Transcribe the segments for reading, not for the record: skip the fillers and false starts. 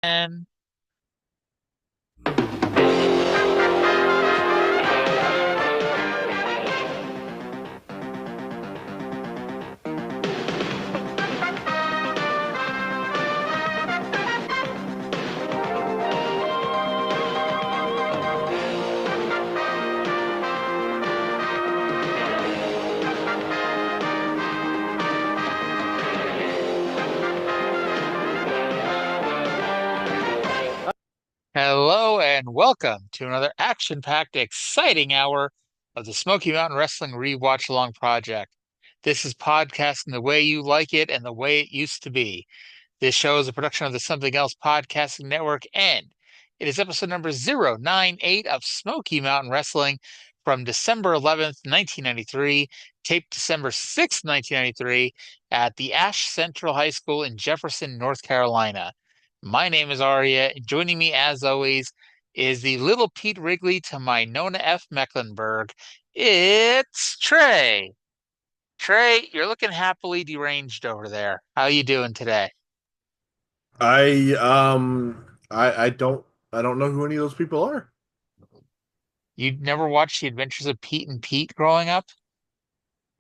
And hello and welcome to another action-packed, exciting hour of the Smoky Mountain Wrestling Rewatch Along Project. This is podcasting the way you like it and the way it used to be. This show is a production of the Something Else Podcasting Network, and it is episode number 098 of Smoky Mountain Wrestling from December 11th, 1993, taped December 6th, 1993, at the Ash Central High School in Jefferson, North Carolina. My name is Arya. Joining me, as always, is the little Pete Wrigley to my Nona F. Mecklenburg. It's Trae. Trae, you're looking happily deranged over there. How you doing today? I I don't know who any of those people are. You never watched The Adventures of Pete and Pete growing up?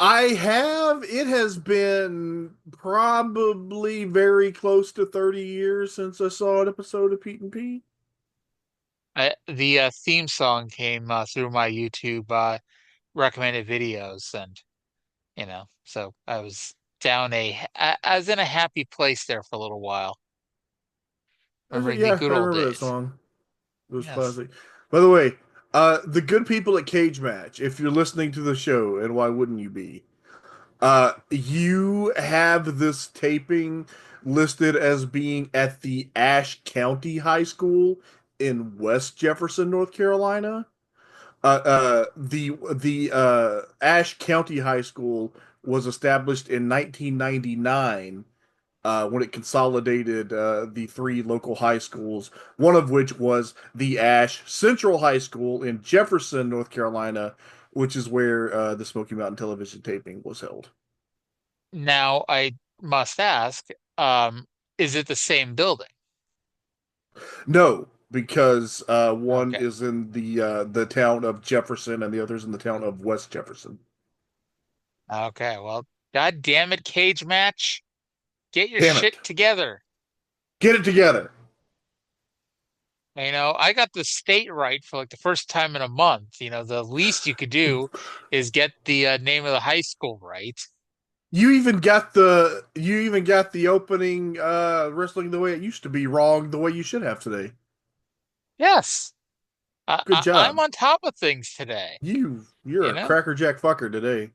I have. It has been probably very close to 30 years since I saw an episode of Pete and Pete. The theme song came through my YouTube recommended videos, and so I was in a happy place there for a little while, remembering the Yeah, good I old remember that days. song. It was Yes. classic. By the way, the good people at Cage Match, if you're listening to the show, and why wouldn't you be? You have this taping listed as being at the Ashe County High School in West Jefferson, North Carolina. The Ashe County High School was established in 1999 when it consolidated the three local high schools, one of which was the Ashe Central High School in Jefferson, North Carolina, which is where the Smoky Mountain television taping was held. Now I must ask, is it the same building? No, because one Okay. is in the town of Jefferson and the other's in the town of West Jefferson. Okay. Well, God damn it, cage match. Get your Damn shit it. together. Get it together. I got the state right for like the first time in a month. The least you could do is get the name of the high school right. You even got the opening wrestling the way it used to be wrong the way you should have today. Yes, Good I'm job. on top of things today. You're You a know, crackerjack fucker today.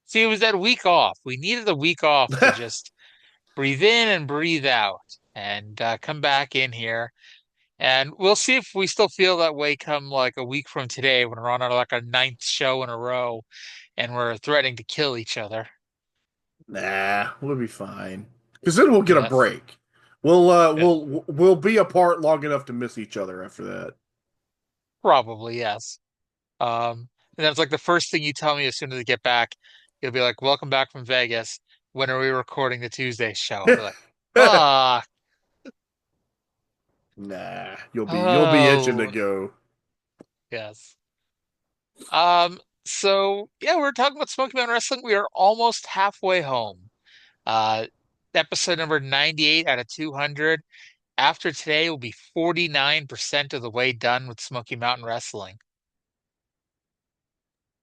See, it was that week off. We needed a week off to just breathe in and breathe out and come back in here. And we'll see if we still feel that way come like a week from today when we're on our like our ninth show in a row and we're threatening to kill each other. Nah, we'll be fine. Because then we'll get a Yes. break. We'll uh Yeah, we'll be apart long enough to miss each other after that. probably, yes. And that's like the first thing you tell me as soon as I get back. You'll be like, "Welcome back from Vegas. When are we recording the Tuesday show?" I'll be like, "Ah, Nah, you'll be itching to oh, go. yes." So yeah, we're talking about Smoky Mountain Wrestling. We are almost halfway home. Uh, Episode number 98 out of 200. After today, we'll be 49% of the way done with Smoky Mountain Wrestling.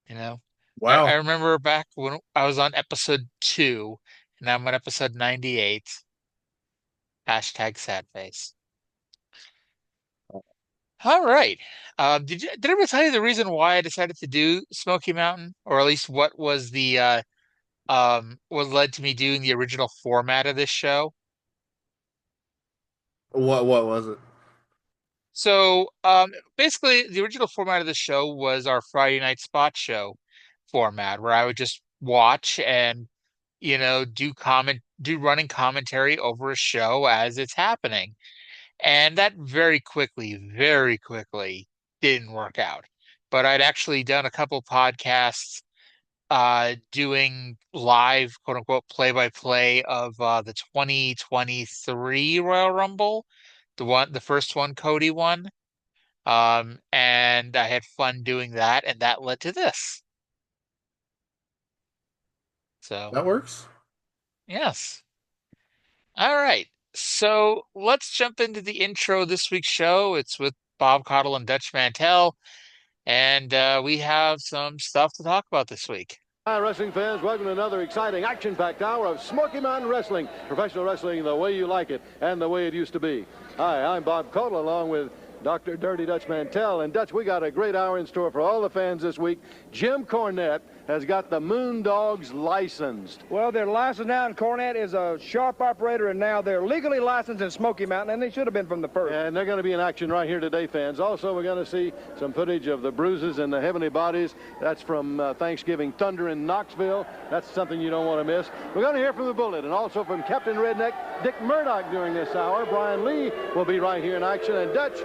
You know, I Wow. remember back when I was on episode 2, and I'm on episode 98. Hashtag sad face. All right. Did I ever tell you the reason why I decided to do Smoky Mountain, or at least what led to me doing the original format of this show? What was it? So, basically, the original format of the show was our Friday night spot show format, where I would just watch and, do running commentary over a show as it's happening. And that very quickly didn't work out. But I'd actually done a couple podcasts doing live, quote unquote, play by play of the 2023 Royal Rumble. The first one Cody won. And I had fun doing that, and that led to this. So, That works. yes. All right. So let's jump into the intro of this week's show. It's with Bob Caudle and Dutch Mantel, and we have some stuff to talk about this week. Hi, wrestling fans. Welcome to another exciting, action-packed hour of Smoky Mountain Wrestling. Professional wrestling the way you like it and the way it used to be. Hi, I'm Bob Caudle along with Dr. Dirty Dutch Mantel. And Dutch, we got a great hour in store for all the fans this week. Jim Cornette has got the Moondogs licensed. Well, they're licensed now, and Cornette is a sharp operator, and now they're legally licensed in Smoky Mountain, and they should have been from the first. And they're going to be in action right here today, fans. Also, we're going to see some footage of the bruises and the heavenly bodies. That's from Thanksgiving Thunder in Knoxville. That's something you don't want to miss. We're going to hear from the Bullet, and also from Captain Redneck Dick Murdoch during this hour. Brian Lee will be right here in action. And Dutch,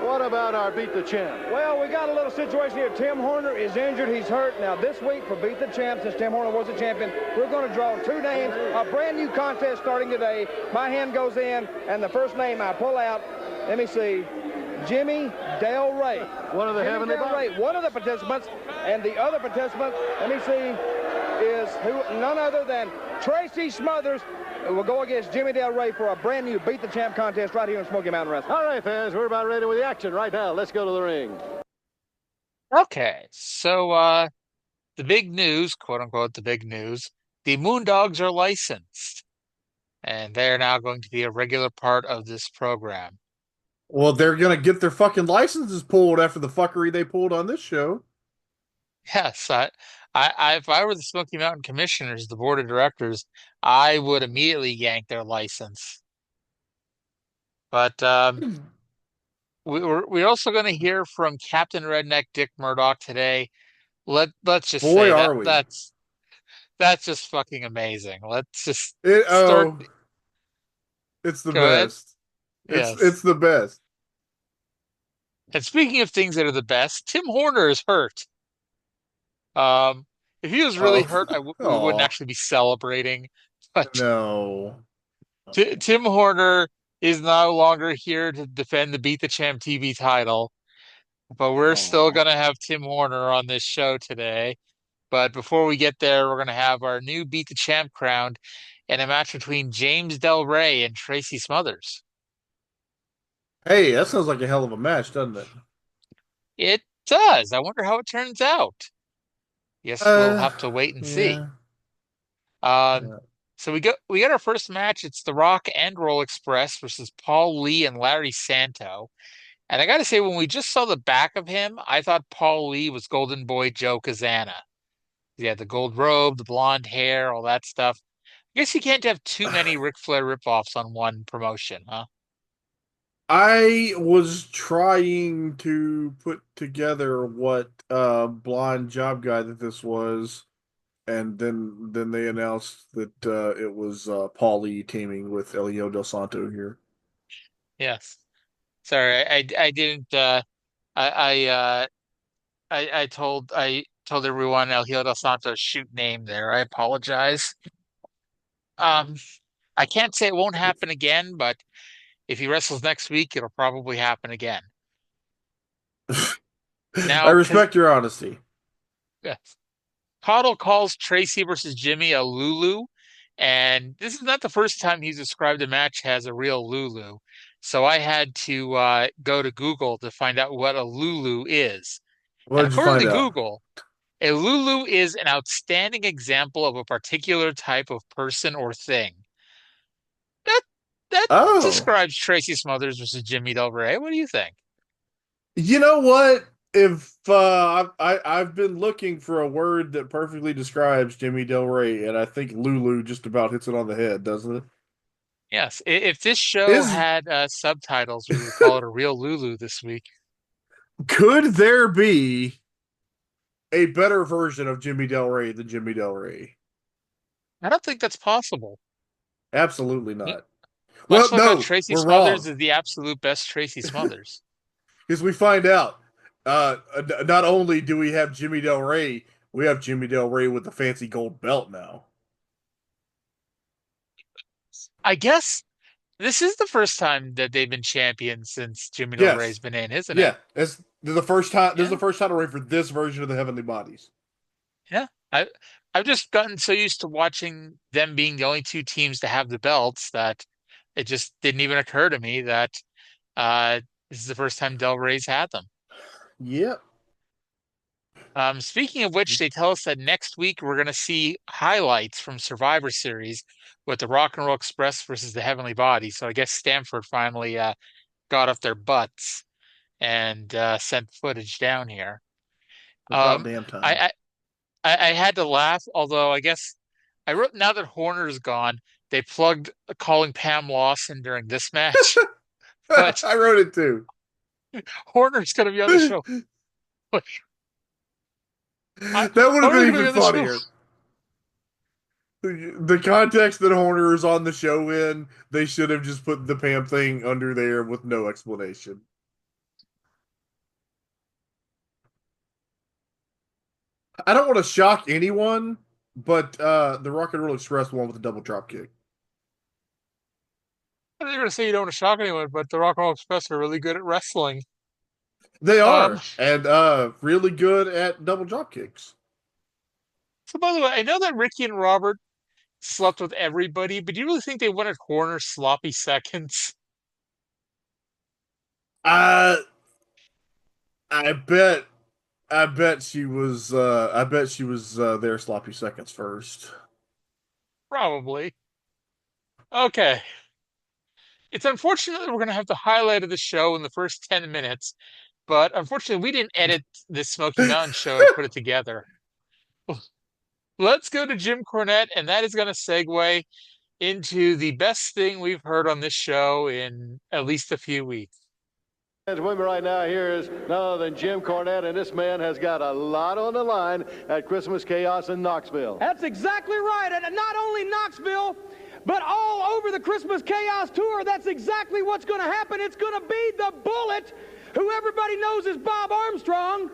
what about our Beat the Champ? Well, we got a little situation here. Tim Horner is injured. He's hurt. Now, this week for Beat the Champ, since Tim Horner was the champion, we're going to draw two names. A brand new contest starting today. My hand goes in, and the first name I pull out, let me see, Jimmy Del Rey. One of the heavenly bodies. One of the participants, and the other participant, let me see, is none other than Tracy Smothers. We'll go against Jimmy Del Rey for a brand new Beat the Champ contest right here in Smoky Mountain Wrestling. All right, fans, we're about ready with the action right now. Let's go to the ring. Okay, so the big news, quote unquote, the big news, the Moondogs are licensed, and they're now going to be a regular part of this program. Well, they're gonna get their fucking licenses pulled after the fuckery they pulled on this show. Yes, if I were the Smoky Mountain Commissioners, the board of directors, I would immediately yank their license. But we're also going to hear from Captain Redneck Dick Murdoch today. Let's just Boy, say are we. that's just fucking amazing. Let's just It, start. oh, it's the Go ahead. best. Yes. It's the best. And speaking of things that are the best, Tim Horner is hurt. If he was really Oh, hurt, we wouldn't oh actually be celebrating. But no. Tim Horner is no longer here to defend the Beat the Champ TV title, but we're still Oh. going to have Tim Horner on this show today. But before we get there, we're going to have our new Beat the Champ crowned in a match between James Del Rey and Tracy Smothers. Hey, that sounds like a hell of a match, doesn't it? It does. I wonder how it turns out. Yes, we'll Uh, have to wait and see. yeah. Um, Yeah. so we got our first match. It's The Rock and Roll Express versus Paul Lee and Larry Santo. And I got to say, when we just saw the back of him, I thought Paul Lee was Golden Boy Joe Kazana. He had the gold robe, the blonde hair, all that stuff. I guess you can't have too many Ric Flair ripoffs on one promotion, huh? I was trying to put together what blind job guy that this was, and then they announced that it was Paulie teaming with Elio Del Santo here. Yes. Sorry, I didn't. I I told everyone El Hijo del Santo's shoot name there. I apologize. Um, I can't say it won't happen again, but if he wrestles next week, it'll probably happen again. I Now, because respect your honesty. yes, Caudle calls Tracy versus Jimmy a Lulu, and this is not the first time he's described a match as a real Lulu. So I had to go to Google to find out what a Lulu is. What And did you according find to out? Google, a Lulu is an outstanding example of a particular type of person or thing. That that Oh, describes Tracy Smothers versus Jimmy Del Rey. What do you think? you know what? If I've been looking for a word that perfectly describes Jimmy Del Rey, and I think Lulu just about hits it on the head, doesn't it? Yes, if this show Is had subtitles, we would call it a real Lulu this week. Could there be a better version of Jimmy Del Rey than Jimmy Del Rey? I don't think that's possible. Absolutely M- not. Much Well, like how no, Tracy we're Smothers wrong. is the absolute best Tracy Smothers. Because we find out, not only do we have Jimmy Del Rey, we have Jimmy Del Rey with the fancy gold belt now. I guess This is the first time that they've been champions since Jimmy Del Rey's Yes. been in, isn't it? Yeah. This is the first time. This is Yeah. the first title reign for this version of the Heavenly Bodies. Yeah. I've just gotten so used to watching them being the only two teams to have the belts that it just didn't even occur to me that uh this is the first time Del Rey's had them. Yep. Speaking of which, they tell us that next week we're going to see highlights from Survivor Series with the Rock and Roll Express versus the Heavenly Body. So I guess Stanford finally got off their butts and sent footage down here. About Um, damn time. I, I had to laugh, although I guess I wrote now that Horner's gone, they plugged calling Pam Lawson during this match, but I wrote it too. Horner's going to be on the show. That would have Horner's been going to be even on the show. funnier. The context that Horner is on the show in, they should have just put the Pam thing under there with no explanation. I don't want to shock anyone, but the Rock and Roll Express won with a double drop kick. I was going to say you don't want to shock anyone, but the Rock and Roll Express are really good at wrestling. They Um, are, and really good at double drop kicks. so by the way, I know that Ricky and Robert slept with everybody, but do you really think they wanted Horner's sloppy seconds? I I bet I bet she was there sloppy seconds first. Probably. Okay. It's unfortunate that we're going to have the highlight of the show in the first 10 minutes, but unfortunately, we didn't edit this Smoky Mountain show and put it together. Let's go to Jim Cornette, and that is going to segue into the best thing we've heard on this show in at least a few weeks. With me right now here is none other than Jim Cornette, and this man has got a lot on the line at Christmas Chaos in Knoxville. That's exactly right. And not only Knoxville, but all over the Christmas Chaos Tour, that's exactly what's going to happen. It's going to be the Bullet, who everybody knows is Bob Armstrong,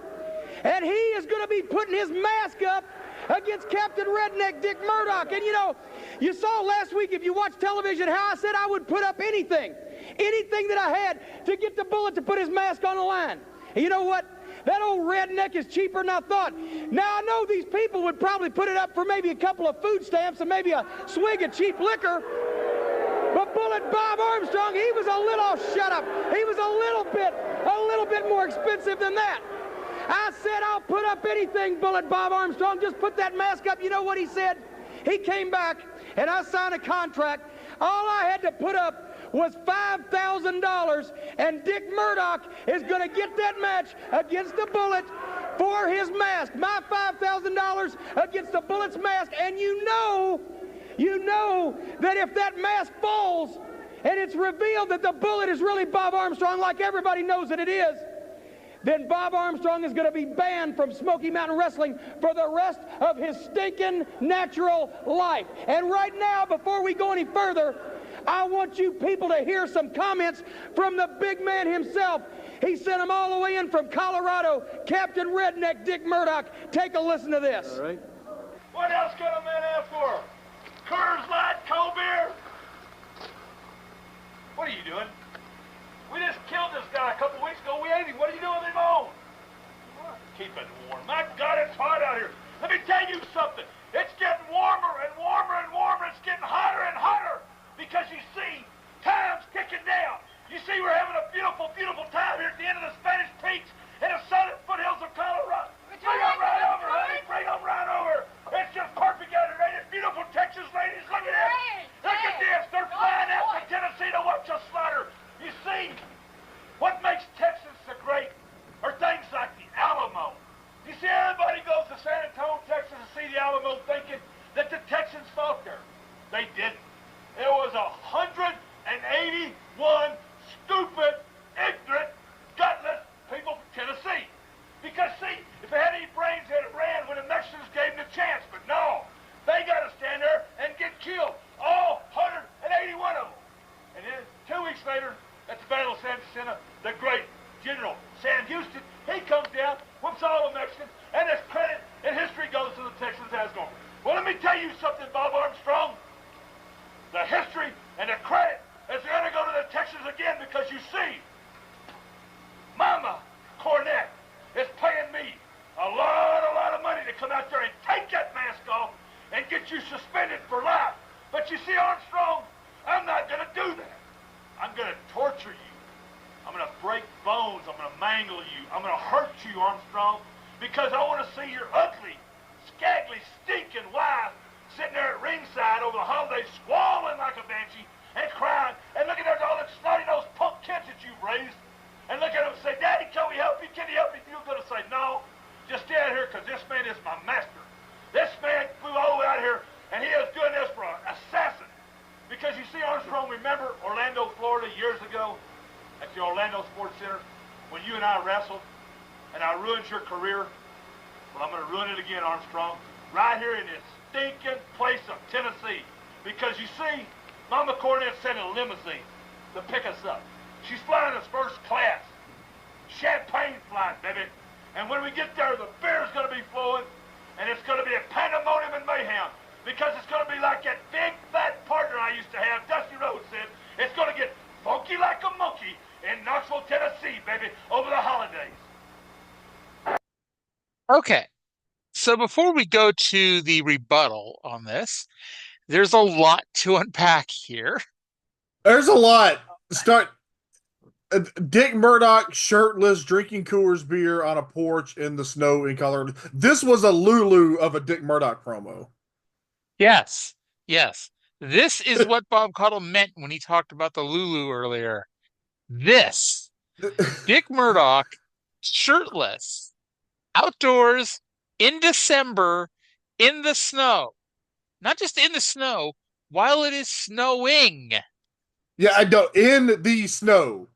and he is going to be putting his mask up against Captain Redneck Dick Murdoch. And you know, you saw last week, if you watched television, how I said I would put up anything that I had to get the Bullet to put his mask on the line. And you know what? That old redneck is cheaper than I thought. Now, I know these people would probably put it up for maybe a couple of food stamps and maybe a swig of cheap liquor. But Bullet Bob Armstrong, he was a little, shut up, he was a little bit more expensive than that. I said, I'll put up anything, Bullet Bob Armstrong. Just put that mask up. You know what he said? He came back, and I signed a contract. All I had to put up was $5,000, and Dick Murdoch is going to get that match against the Bullet for his mask. My $5,000 against the Bullet's mask, and you know that if that mask falls and it's revealed that the Bullet is really Bob Armstrong, like everybody knows that it is, then Bob Armstrong is going to be banned from Smoky Mountain Wrestling for the rest of his stinking natural life. And right now, before we go any further, I want you people to hear some comments from the big man himself. He sent them all the way in from Colorado, Captain Redneck Dick Murdoch. Take a listen to this. All right. What else could a man ask for? Coors Light, cold beer? What are you doing? We just killed this guy a couple weeks ago. We ate him. What are you doing with him on? Keep it warm. My God, it's hot out here. Let me tell you something. It's getting warmer and warmer and warmer. It's getting hotter and hotter because you see, time's ticking down. You see, we're having a beautiful, beautiful time here at the end of the Spanish Peaks in the southern foothills of Colorado. Bring them right over, honey. Bring them right over. It's just perfect out here, ain't it? Beautiful Texas ladies. Look at this. Look at this. They're flying out from Tennessee to watch us slaughter. You see, what makes Texas so great are things like the Alamo. You see, everybody goes to San Antonio, Texas to see the Alamo thinking that the Texans fought there. They didn't. There was 181 stupid, ignorant, gutless people from Tennessee. Because, see, if they had any brains, they'd have ran when the Mexicans gave them the chance. But no, they got to stand there and get killed. All 181 of them. And then 2 weeks later, at the Battle of San Jacinto, the great General Sam Houston, he comes down, whoops all the Mexicans, and this credit and history goes to the Texans as going. Well, let me tell you something, Bob Armstrong. The history and the credit is going to go to the Texas again because you see, Mama Cornette is paying me a lot of money to come out there and take that mask off and get you suspended for life. But you see, Armstrong, I'm not going to do that. I'm going to torture you. I'm going to break bones. I'm going to mangle you. I'm going to hurt you, Armstrong, because I want to see your ugly, scraggly, stinking wife sitting there at ringside over the holidays squalling like a banshee and crying and looking at all them snotty-nosed punk kids that you've raised and look at them and say, Daddy, can we help you? Can you help me? You're going to say, no, just stay out here because this man is my master. This man flew all the way out here and he is doing this for an assassin. Because you see, Armstrong, remember Orlando, Florida years ago at the Orlando Sports Center when you and I wrestled and I ruined your career? Well, I'm going to ruin it again, Armstrong, right here in this stinking place of Tennessee. Because you see, Mama Cornette sent a limousine to pick us up. She's flying us first class. Champagne flight, baby. And when we get there, the beer's going to be flowing, and it's going to be a pandemonium and mayhem. Because it's going to be like that big, fat partner I used to have, Dusty Rhodes said. It's going to get funky like a monkey in Knoxville, Tennessee, baby, over the holidays. Okay. So before we go to the rebuttal on this, there's a lot to unpack here. There's a lot. Start Dick Murdoch shirtless drinking Coors beer on a porch in the snow in Colorado. This was a Lulu of a Dick Murdoch promo. Yes. Yes. This is what Bob Caudle meant when he talked about the Lulu earlier. This. Dick Murdoch shirtless outdoors in December in the snow. Not just in the snow, while it is snowing. Yeah, I know. In the snow.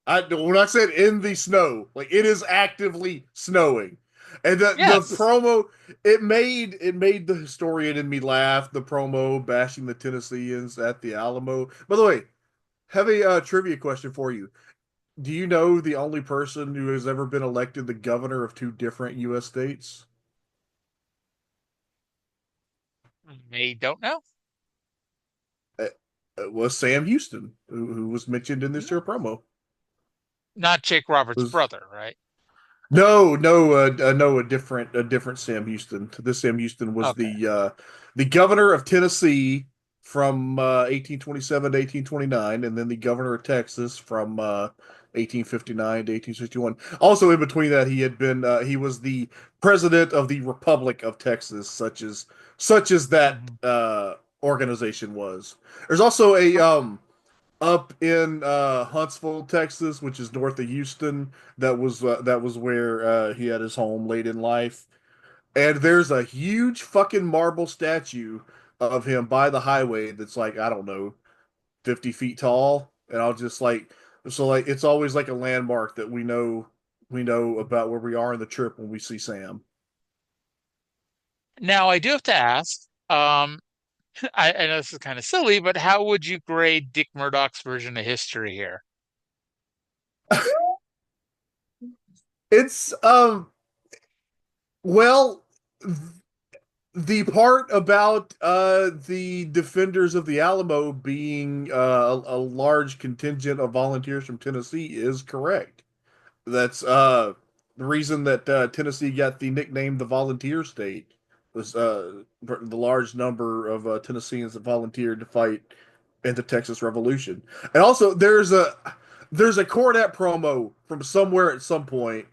When I said in the snow, like it is actively snowing. And the promo, it made the historian in me laugh, the promo bashing the Tennesseans at the Alamo. By the way, have a trivia question for you. Do you know the only person who has ever been elected the governor of two different U.S. states? I don't know. It was Sam Houston, who was mentioned in this year promo. Not Jake Roberts' brother, right? No, a different Sam Houston. This Sam Houston was the governor of Tennessee from 1827 to 1829, and then the governor of Texas from 1859 to 1861. Also, in between that, he was the president of the Republic of Texas, such as that organization was. There's also a up in Huntsville, Texas, which is north of Houston. That was where he had his home late in life. And there's a huge fucking marble statue of him by the highway that's like, I don't know, 50 feet tall. And I'll just it's always like a landmark that we know about where we are in the trip when we see Sam. Now, I do have to ask, I know this is kind of silly, but how would you grade Dick Murdoch's version of history here? It's well, the part about the defenders of the Alamo being a large contingent of volunteers from Tennessee is correct. That's the reason that Tennessee got the nickname the Volunteer State was the large number of Tennesseans that volunteered to fight in the Texas Revolution. And also, there's a Cornette promo from somewhere at some point.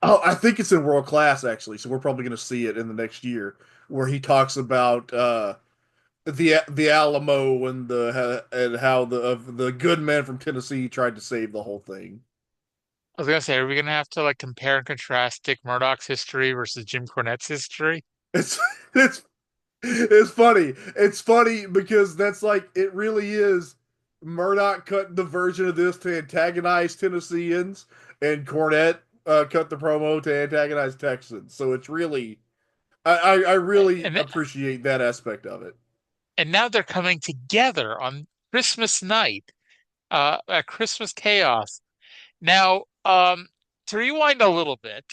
Oh, I think it's in World Class actually, so we're probably going to see it in the next year, where he talks about the Alamo and how the good men from Tennessee tried to save the whole thing. I was gonna say, are we gonna have to like compare and contrast Dick Murdoch's history versus Jim Cornette's history? It's it's it's funny. It's funny because that's like it really is. Murdoch cut the version of this to antagonize Tennesseans, and Cornette cut the promo to antagonize Texans. So it's really, I really appreciate that aspect of it. And now they're coming together on Christmas night, at Christmas Chaos. Now, to rewind a little bit,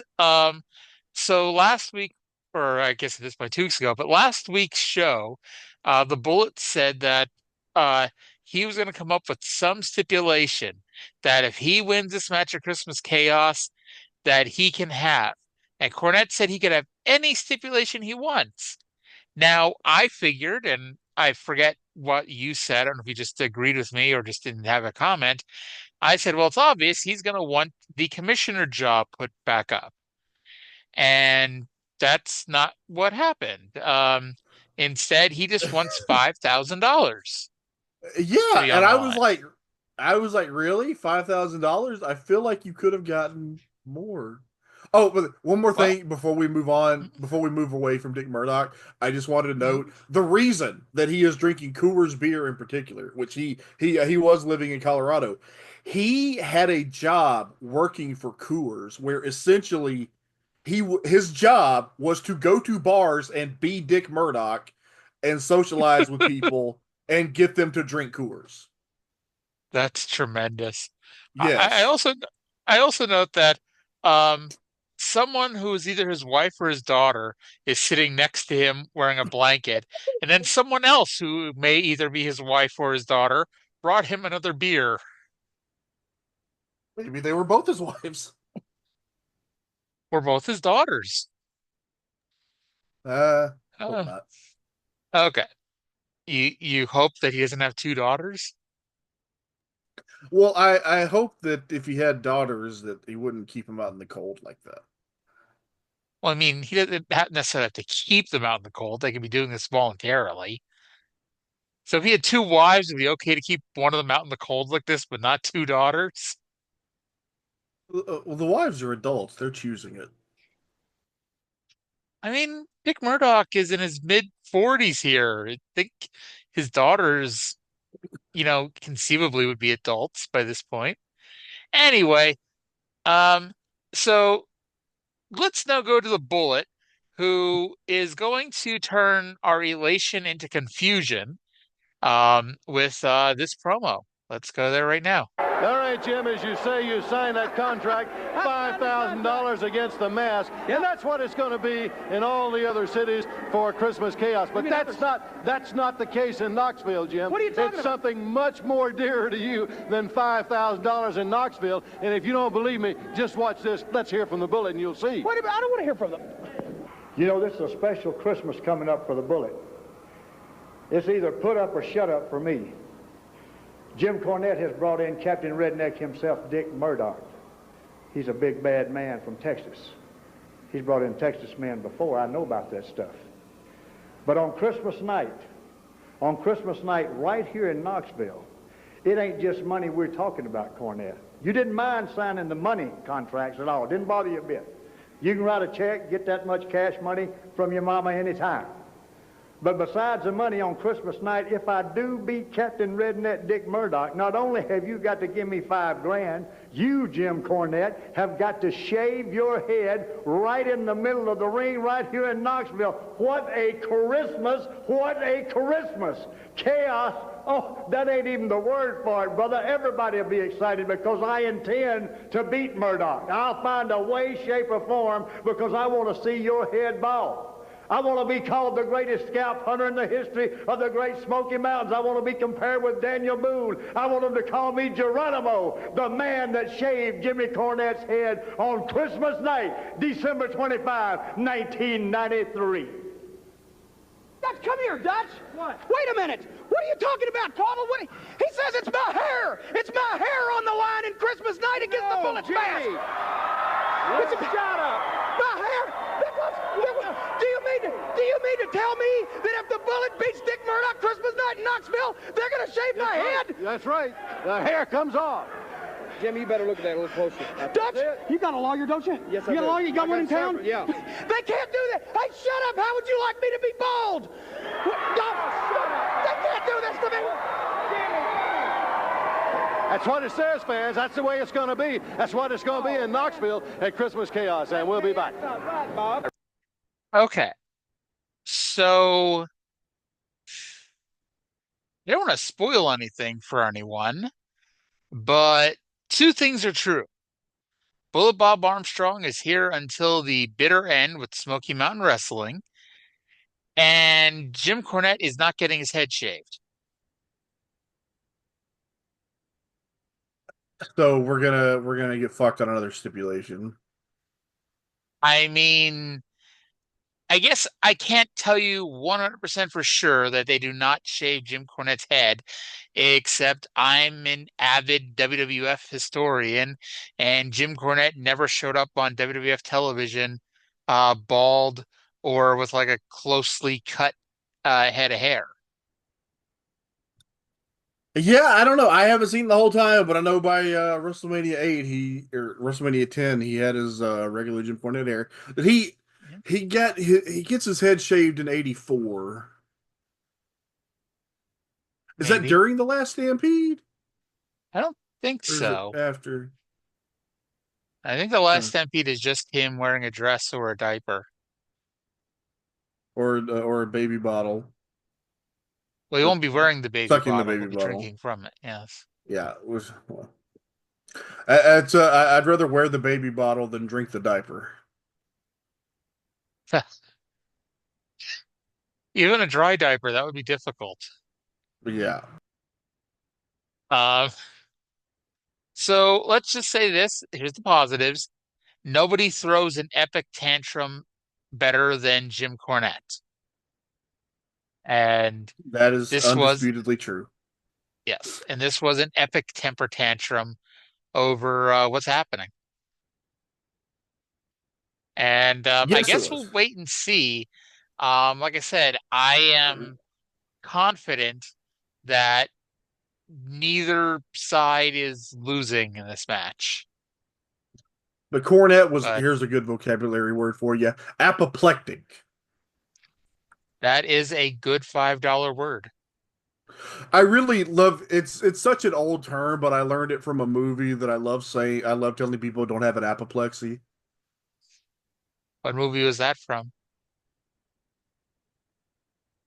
so last week, or I guess it is by 2 weeks ago, but last week's show, the Bullet said that he was going to come up with some stipulation that if he wins this match at Christmas Chaos, that he can have. And Cornette said he could have any stipulation he wants. Now, I figured, and I forget what you said. I don't know if you just agreed with me or just didn't have a comment. I said, well, it's obvious he's going to want the commissioner job put back up. And that's not what happened. Instead, he just wants $5,000 to Yeah, be and on the line. I was like, really? $5,000? I feel like you could have gotten more. Oh, but one more Well, thing before we move on, before we move away from Dick Murdoch, I just wanted to mhm. note the reason that he is drinking Coors beer in particular, which he was living in Colorado. He had a job working for Coors where essentially his job was to go to bars and be Dick Murdoch and socialize with people and get them to drink Coors. That's tremendous. I Yes. I also note that um, someone who is either his wife or his daughter is sitting next to him wearing a blanket, and then someone else who may either be his wife or his daughter brought him another beer. Maybe they were both his wives. Were both his daughters. Hope Uh, not. okay. You hope that he doesn't have two daughters? Well, I hope that if he had daughters, that he wouldn't keep them out in the cold like that. Well, I mean, he doesn't necessarily have to keep them out in the cold. They can be doing this voluntarily. So if he had two wives, it'd be okay to keep one of them out in the cold like this, but not two daughters. Well, the wives are adults; they're choosing it. I mean, Dick Murdoch is in his mid 40s here. I think his daughters, conceivably would be adults by this point. Anyway, um, so let's now go to the Bullet, who is going to turn our elation into confusion with this promo. Let's go there right now. All right, Jim, as you say, you signed that contract, $5,000 against the mask, and that's what it's going to be in all the other cities for Christmas Chaos. But that's not the case in Knoxville, Jim. What are you talking It's about? something much more dear to you than $5,000 in Knoxville. And if you don't believe me, just watch this. Let's hear from the Bullet, and you'll see. Wait a minute, I don't want to hear from them. You know, this is a special Christmas coming up for the Bullet. It's either put up or shut up for me. Jim Cornette has brought in Captain Redneck himself, Dick Murdoch. He's a big bad man from Texas. He's brought in Texas men before. I know about that stuff. But on Christmas night right here in Knoxville, it ain't just money we're talking about, Cornette. You didn't mind signing the money contracts at all. It didn't bother you a bit. You can write a check, get that much cash money from your mama anytime. But besides the money on Christmas night, if I do beat Captain Redneck Dick Murdoch, not only have you got to give me $5,000, you, Jim Cornette, have got to shave your head right in the middle of the ring right here in Knoxville. What a Christmas! What a Christmas! Chaos! Oh, that ain't even the word for it, brother. Everybody will be excited because I intend to beat Murdoch. I'll find a way, shape, or form because I want to see your head bald. I want to be called the greatest scalp hunter in the history of the great Smoky Mountains. I want to be compared with Daniel Boone. I want them to call me Geronimo, the man that shaved Jimmy Cornette's head on Christmas night, December 25, 1993. Dutch, come here, Dutch. What? Wait a minute. What are you talking about, Caudle? He says it's my hair. It's my hair on the line in Christmas night against the Bullet's mask. Shut up. My hair? Do you mean to tell me that if the Bullet beats Dick Murdoch Christmas night in Knoxville, they're going to shave my head? That's right. The hair comes off. Jimmy, you better look at that a little closer. Dutch, you got a lawyer, don't you? Yes, I do. You got a lawyer? You got one in town? Yeah. They can't do that. Hey, shut up. How would you like me to be bald? They can't do this to me. That's what it says, fans. That's the way it's going to be. That's what it's going to be in Knoxville at Christmas Chaos, and we'll be back. Right, Bob. Okay. So I don't want to spoil anything for anyone, but two things are true. Bullet Bob Armstrong is here until the bitter end with Smoky Mountain Wrestling, and Jim Cornette is not getting his head shaved. So we're gonna get fucked on another stipulation. I mean, I guess I can't tell you 100% for sure that they do not shave Jim Cornette's head, except I'm an avid WWF historian, and Jim Cornette never showed up on WWF television bald or with like a closely cut head of hair. Yeah, I don't know. I haven't seen the whole time, but I know by WrestleMania 8, he or WrestleMania 10, he had his regular Jim Cornette hair. But Yeah, he gets his head shaved in 84. Is that maybe. during the last Stampede? I don't think Or is it so. after? I think the last Huh. Stampede is just him wearing a dress or a diaper. Or a baby bottle. Well, he Or won't be wearing the baby sucking the bottle. baby He'll be bottle. drinking from it. Yes. Yeah, it was well, I'd rather wear the baby bottle than drink the diaper. Even a dry diaper, that would be difficult. But yeah. Uh, so let's just say this. Here's the positives. Nobody throws an epic tantrum better than Jim Cornette. And That is this was, undisputedly true. yes, and this was an epic temper tantrum over what's happening. And I Yes, it guess was. we'll wait and see. Like I said, I am confident that neither side is losing in this match. But Cornette was, But here's a good vocabulary word for you, apoplectic. that is a good $5 word. I really love it's such an old term, but I learned it from a movie that I love telling people don't have an apoplexy. What movie was that from?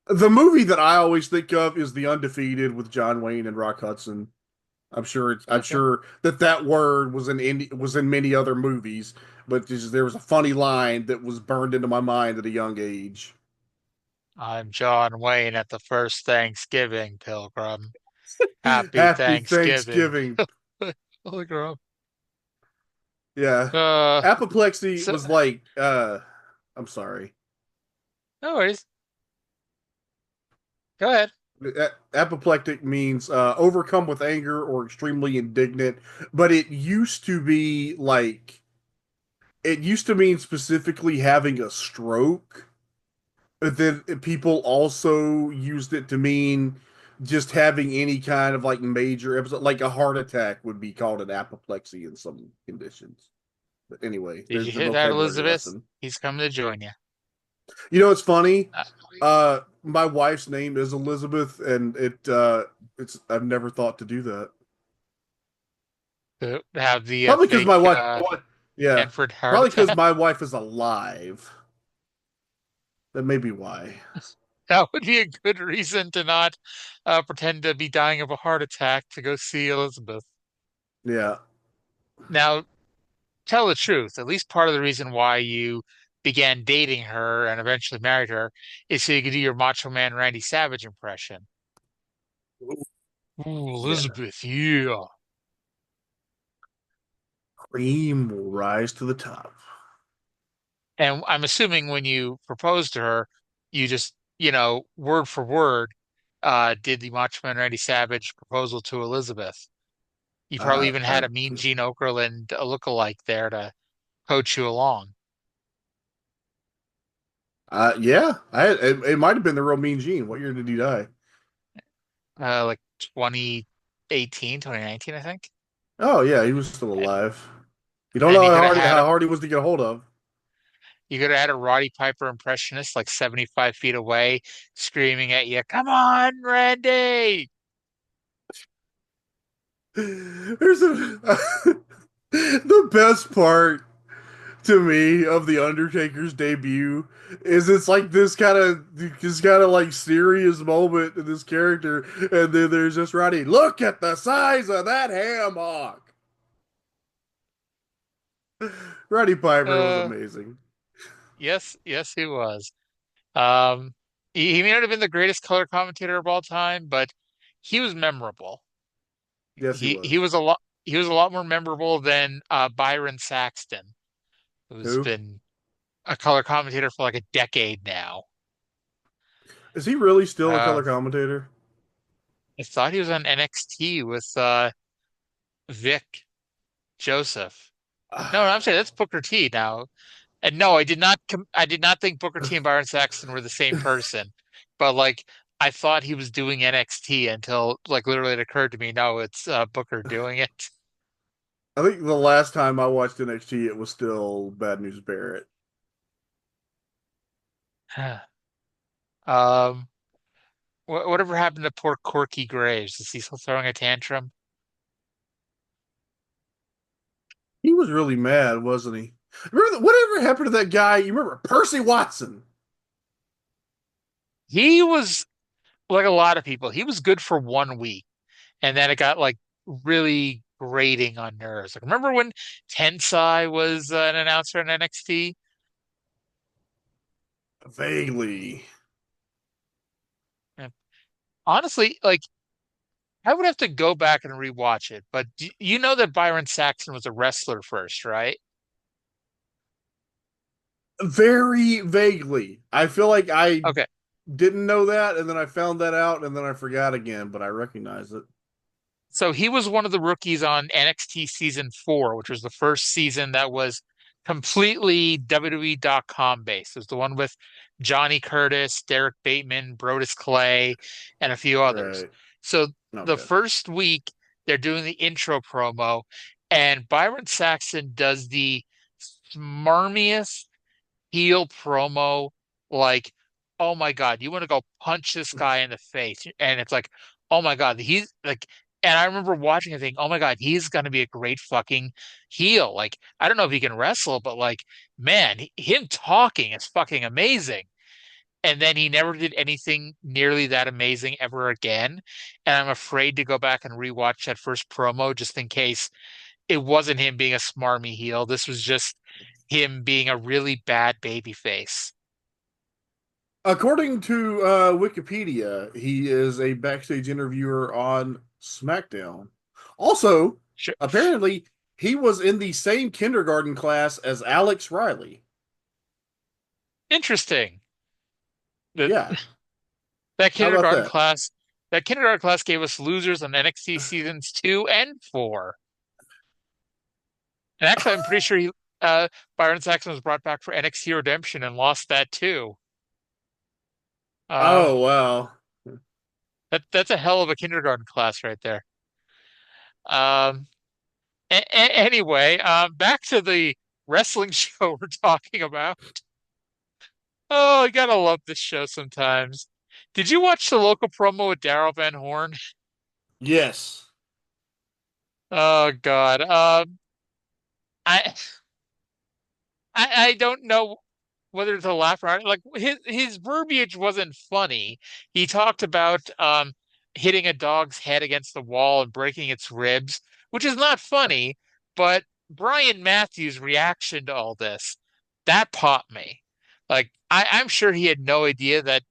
The movie that I always think of is The Undefeated with John Wayne and Rock Hudson. I'm Okay. sure that that word was in many other movies, but there was a funny line that was burned into my mind at a young age. I'm John Wayne at the first Thanksgiving, Pilgrim. Happy Happy Thanksgiving, Thanksgiving. Pilgrim. Yeah. Uh, Apoplexy so was like I'm sorry. no worries. Go ahead. Apoplectic means overcome with anger or extremely indignant, but it used to mean specifically having a stroke. But then people also used it to mean just having any kind of like major episode, like a heart attack would be called an apoplexy in some conditions. But anyway, Did there's you the hear that, vocabulary Elizabeth? lesson. He's coming to join you. You know, it's funny. Uh, My wife's name is Elizabeth, and it's I've never thought to do that. to have the Probably because my fake wife, yeah, Edward heart probably because attack. my wife is alive. That may be why. That would be a good reason to not pretend to be dying of a heart attack to go see Elizabeth. Yeah. Now, tell the truth. At least part of the reason why you began dating her and eventually married her is so you could do your Macho Man Randy Savage impression. Ooh, Yeah. Elizabeth, yeah. Cream will rise to the top. And I'm assuming when you proposed to her, you just, word for word, did the Macho Man Randy Savage proposal to Elizabeth. You probably Uh, even had uh, a Mean Gene Okerlund lookalike there to coach you along. yeah. It might have been the real Mean Gene. What year did he die? Like 2018, 2019, I think. Oh yeah, he was still And alive. You don't and know you could have had how hard he was to get a hold of. a Roddy Piper impressionist like 75 feet away screaming at you, "Come on, Randy!" There's a the best part to me of the Undertaker's debut is it's like this kind of like serious moment in this character, and then there's just Roddy. Look at the size of that ham hock. Roddy Piper was Uh, amazing. yes, yes, he was. Um, he may not have been the greatest color commentator of all time, but he was memorable. Yes, he He was. was a lot. he was a lot more memorable than Byron Saxton, who's Who? been a color commentator for like a decade now. Is he really still a Uh, color commentator? I thought he was on NXT with Vic Joseph. No, I'm saying that's Booker T now. And no, I did not think Booker T and Byron Saxton were the same person. But like I thought he was doing NXT until like literally it occurred to me, no, it's Booker doing it. I think the last time I watched NXT, it was still Bad News Barrett. Um, whatever happened to poor Corky Graves? Is he still throwing a tantrum? He was really mad, wasn't he? Remember whatever happened to that guy? You remember Percy Watson? He was like a lot of people. He was good for 1 week, and then it got like really grating on nerves. Like remember when Tensai was an announcer on NXT? Vaguely. Yeah. Honestly, like I would have to go back and rewatch it, but you know that Byron Saxton was a wrestler first, right? Very vaguely. I feel like I Okay. didn't know that, and then I found that out, and then I forgot again, but I recognize it. So he was one of the rookies on NXT season 4, which was the first season that was completely WWE.com based. It was the one with Johnny Curtis, Derek Bateman, Brodus Clay, and a few others. Right. So the Okay. first week they're doing the intro promo, and Byron Saxton does the smarmiest heel promo, like, oh my God, you want to go punch this guy in the face. And it's like, oh my God, he's like, and I remember watching and thinking, oh my God, he's going to be a great fucking heel. Like, I don't know if he can wrestle, but like, man, him talking is fucking amazing. And then he never did anything nearly that amazing ever again. And I'm afraid to go back and rewatch that first promo just in case it wasn't him being a smarmy heel. This was just him being a really bad baby face. According to Wikipedia, he is a backstage interviewer on SmackDown. Also, Sure. apparently, he was in the same kindergarten class as Alex Riley. Interesting. That Yeah, that how about kindergarten that? class that kindergarten class gave us losers on NXT seasons 2 and 4. And actually I'm pretty sure he Byron Saxton was brought back for NXT Redemption and lost that too. Um Oh, wow. that's a hell of a kindergarten class right there. Um anyway, back to the wrestling show we're talking about. Oh, I gotta love this show sometimes. Did you watch the local promo with Daryl Van Horn? Yes. Oh God. I I don't know whether to laugh or not. Like his verbiage wasn't funny. He talked about hitting a dog's head against the wall and breaking its ribs, which is not funny, but Brian Matthews' reaction to all this, that popped me. Like I'm sure he had no idea that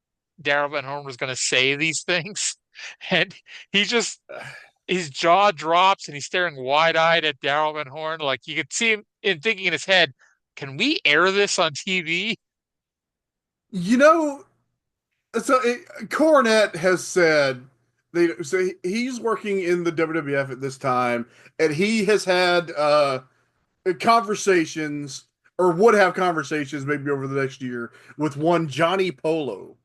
Daryl Van Horn was going to say these things. And he just his jaw drops and he's staring wide-eyed at Daryl Van Horn. Like you could see him in thinking in his head, can we air this on TV? You know, Cornette has said so he's working in the WWF at this time, and he has had conversations or would have conversations maybe over the next year with one Johnny Polo,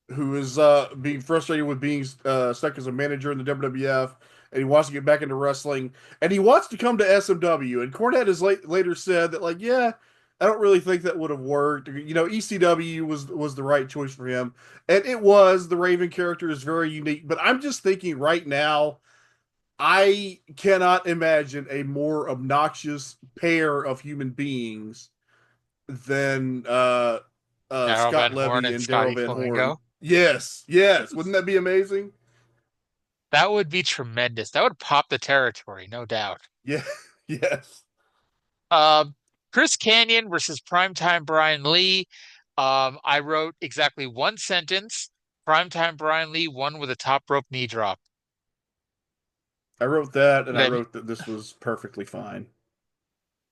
who is being frustrated with being stuck as a manager in the WWF, and he wants to get back into wrestling, and he wants to come to SMW. And Cornette has later said that, like, yeah, I don't really think that would have worked. You know, ECW was the right choice for him, and it was. The Raven character is very unique, but I'm just thinking right now, I cannot imagine a more obnoxious pair of human beings than Daryl Scott Van Horn Levy and and Daryl Scotty Van Horn. Flamingo. Yes, yes. Wouldn't that be amazing? That would be tremendous. That would pop the territory, no doubt. Yeah, yes. Um, Chris Kanyon versus Primetime Brian Lee. I wrote exactly one sentence. Primetime Brian Lee won with a top rope knee drop. I wrote that, and I Then, wrote that this was perfectly fine.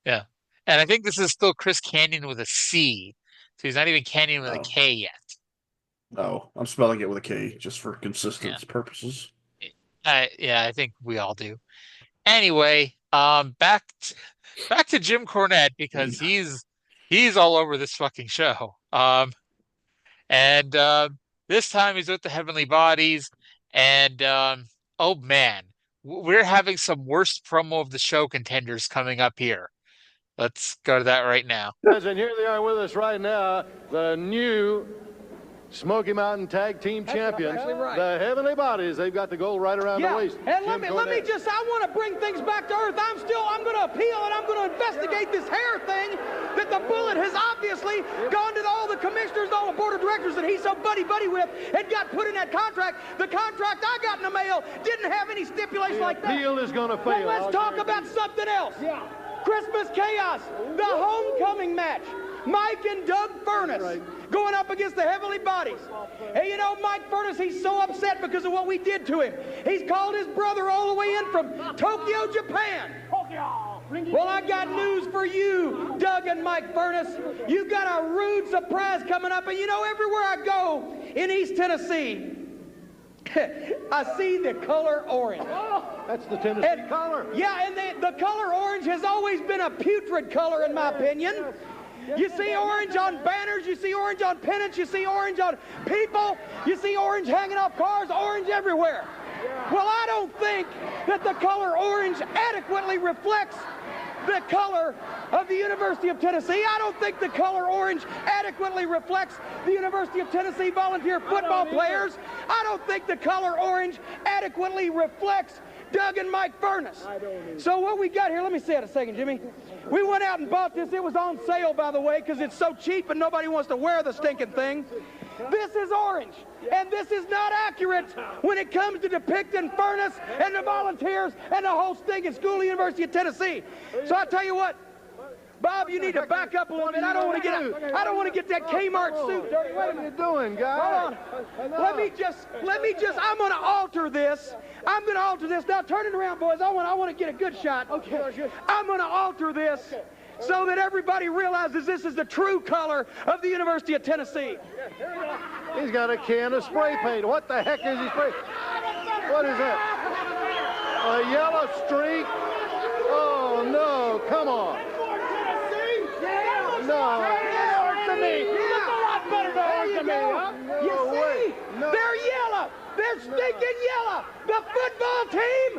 yeah. And I think this is still Chris Canyon with a C. So he's not even Canyon with a Oh, K yet. oh, I'm spelling it with a K just for Yeah. consistency purposes. Yeah, I think we all do. Anyway, back to Jim Cornette because he's all over this fucking show. And this time he's with the Heavenly Bodies, and oh man, we're having some worst promo of the show contenders coming up here. Let's go to that right now. And here they are with us right now, the new Smoky Mountain Tag Team Champions, the Heavenly Bodies. They've got the gold right around the waist. And let me just, I want to bring things back to earth. I'm going to appeal and I'm going to investigate this hair thing that the Bullet has obviously gone to all the commissioners, all the board of directors that he's so buddy-buddy with and got put in that contract. The contract I got in the mail didn't have any stipulation like that. The appeal is going to fail. But let's talk about something else. Yeah. Christmas Chaos, the homecoming match. Mike and Doug Furnace going up against the Heavenly Bodies. Hey, you know, Mike Furnace, he's so upset because of what we did to him. He's called his brother all the way in from Tokyo, Japan. Well, I got news for you, Doug and Mike Furnace. You got a rude surprise coming up. And you know, everywhere I go in East Tennessee, I see the color orange. That's the Tennessee color. Yeah, and the color orange has always been a putrid color, in my opinion. You see orange on banners, you see orange on pennants, you see orange on people, you see orange hanging off cars, orange everywhere. Well, I don't think that the color orange adequately reflects the color of the University of Tennessee. I don't think the color orange adequately reflects the University of Tennessee volunteer football players. I don't think the color orange adequately reflects Doug and Mike Furnace. So what we got here, let me say it a second, Jimmy. We went out and bought this. It was on sale, by the way, because it's so cheap and nobody wants to wear the stinking thing. This is orange, and this is not accurate when it comes to depicting Furnace and the volunteers and the whole stinking school of the University of Tennessee. So I tell you what, Bob, you need to back up a little bit. I don't want to get that Kmart suit dirty. What are you doing, guy? Hold on. Let me just, I'm going to alter this. Now turn it around, boys. I want to get a good shot. Okay. I'm going to alter this so that everybody realizes this is the true color of the University of Tennessee. He's got a can of spray paint. What the heck is he spraying? What is that? A yellow streak? Oh, no. Come on. No. To me. That's a lot better than orange to me, huh? You see? No. They're yellow. They're stinking yellow. The football team,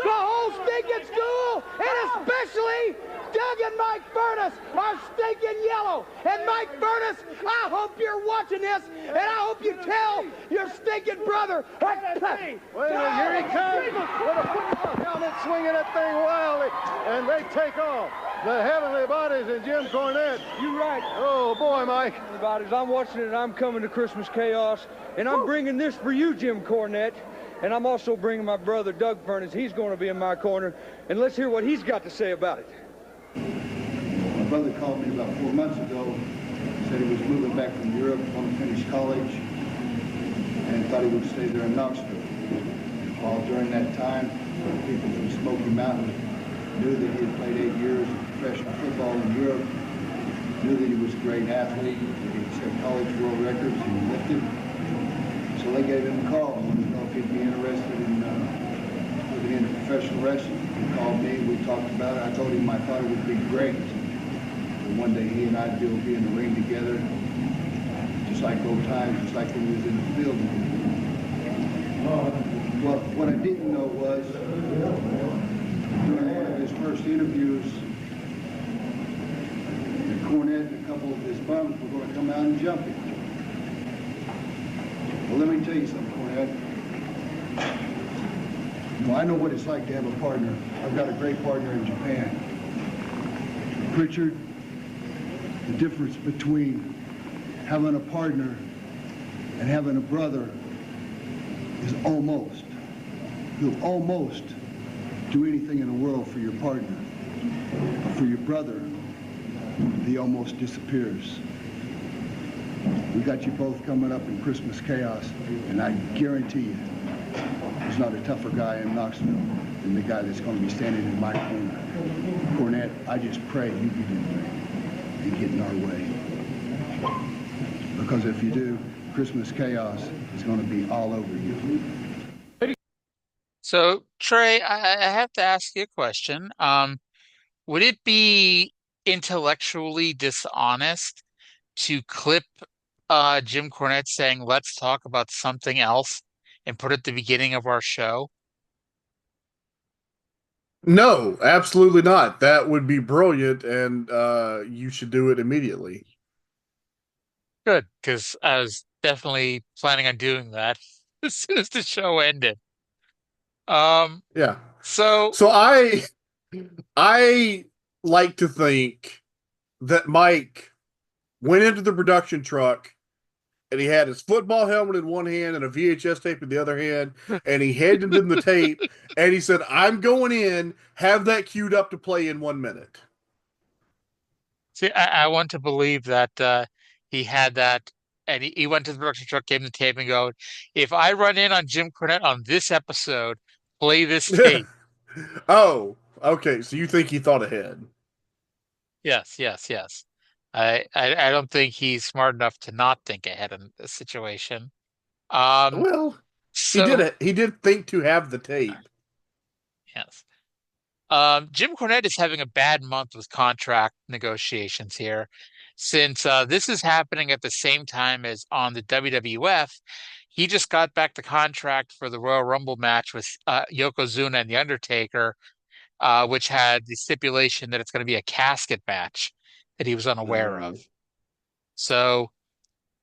the whole stinking school, and especially Doug and Mike Furnace are stinking yellow. And Mike Furnace, I hope you're watching this, and I hope you tell your stinking brother. Wait a minute, here he comes with a football helmet, swinging that thing wildly, and they take off. The Heavenly Bodies and Jim Cornette. You're right. Oh, boy, Mike. Heavenly Bodies, I'm watching it, and I'm coming to Christmas Chaos, and I'm bringing this for you, Jim Cornette. And I'm also bringing my brother, Doug Furnace. He's going to be in my corner, and let's hear what he's got to say about it. My brother called me about 4 months ago, said he was moving back from Europe, wanted to finish college, and thought he would stay there in Knoxville. While during that time, people from Smoky Mountain knew that he had played 8 years of professional football in Europe, knew that he was a great athlete, that he set college world records and lifted. So they gave him a call and wanted to know if he'd be interested in moving into professional wrestling. He called me, we talked about it. I told him I thought it would be great. And one day he and I'd be in the ring together, just like old times, just like when we was in the field. Well, what I didn't know was, during one of his first interviews, that Cornette and a couple of his bums were going to come out and jump him. Well, let me tell you something, Cornette. Well, I know what it's like to have a partner. I've got a great partner in Japan. Pritchard, the difference between having a partner and having a brother is almost. You'll almost do anything in the world for your partner. But for your brother, he almost disappears. We got you both coming up in Christmas Chaos, and I guarantee you, as not a tougher guy in Knoxville than the guy that's going to be standing in my corner. Cornette, I just pray you get in there and get in our way. Because if you do, Christmas chaos is going to be all over you. So, Trey, I have to ask you a question. Would it be intellectually dishonest to clip Jim Cornette saying, "Let's talk about something else," and put it at the beginning of our show? No, absolutely not. That would be brilliant, and you should do it immediately. Good, because I was definitely planning on doing that as soon as the show ended. Um, Yeah. so So I like to think that Mike went into the production truck and he had his football helmet in one hand and a VHS tape in the other hand, and he handed him the tape and he said, "I'm going in, have that queued up to play in 1 minute." see, I want to believe that he had that, and he went to the production truck, gave him the tape, and go, "If I run in on Jim Cornette on this episode, play this tape." Oh, okay. So you think he thought ahead? Yes, yes, yes. I don't think he's smart enough to not think ahead in this situation. Um, Well, he did so it. He did think to have the tape. yes. Jim Cornette is having a bad month with contract negotiations here, since this is happening at the same time as on the WWF. He just got back the contract for the Royal Rumble match with Yokozuna and The Undertaker, which had the stipulation that it's going to be a casket match that he was unaware of. Mm. So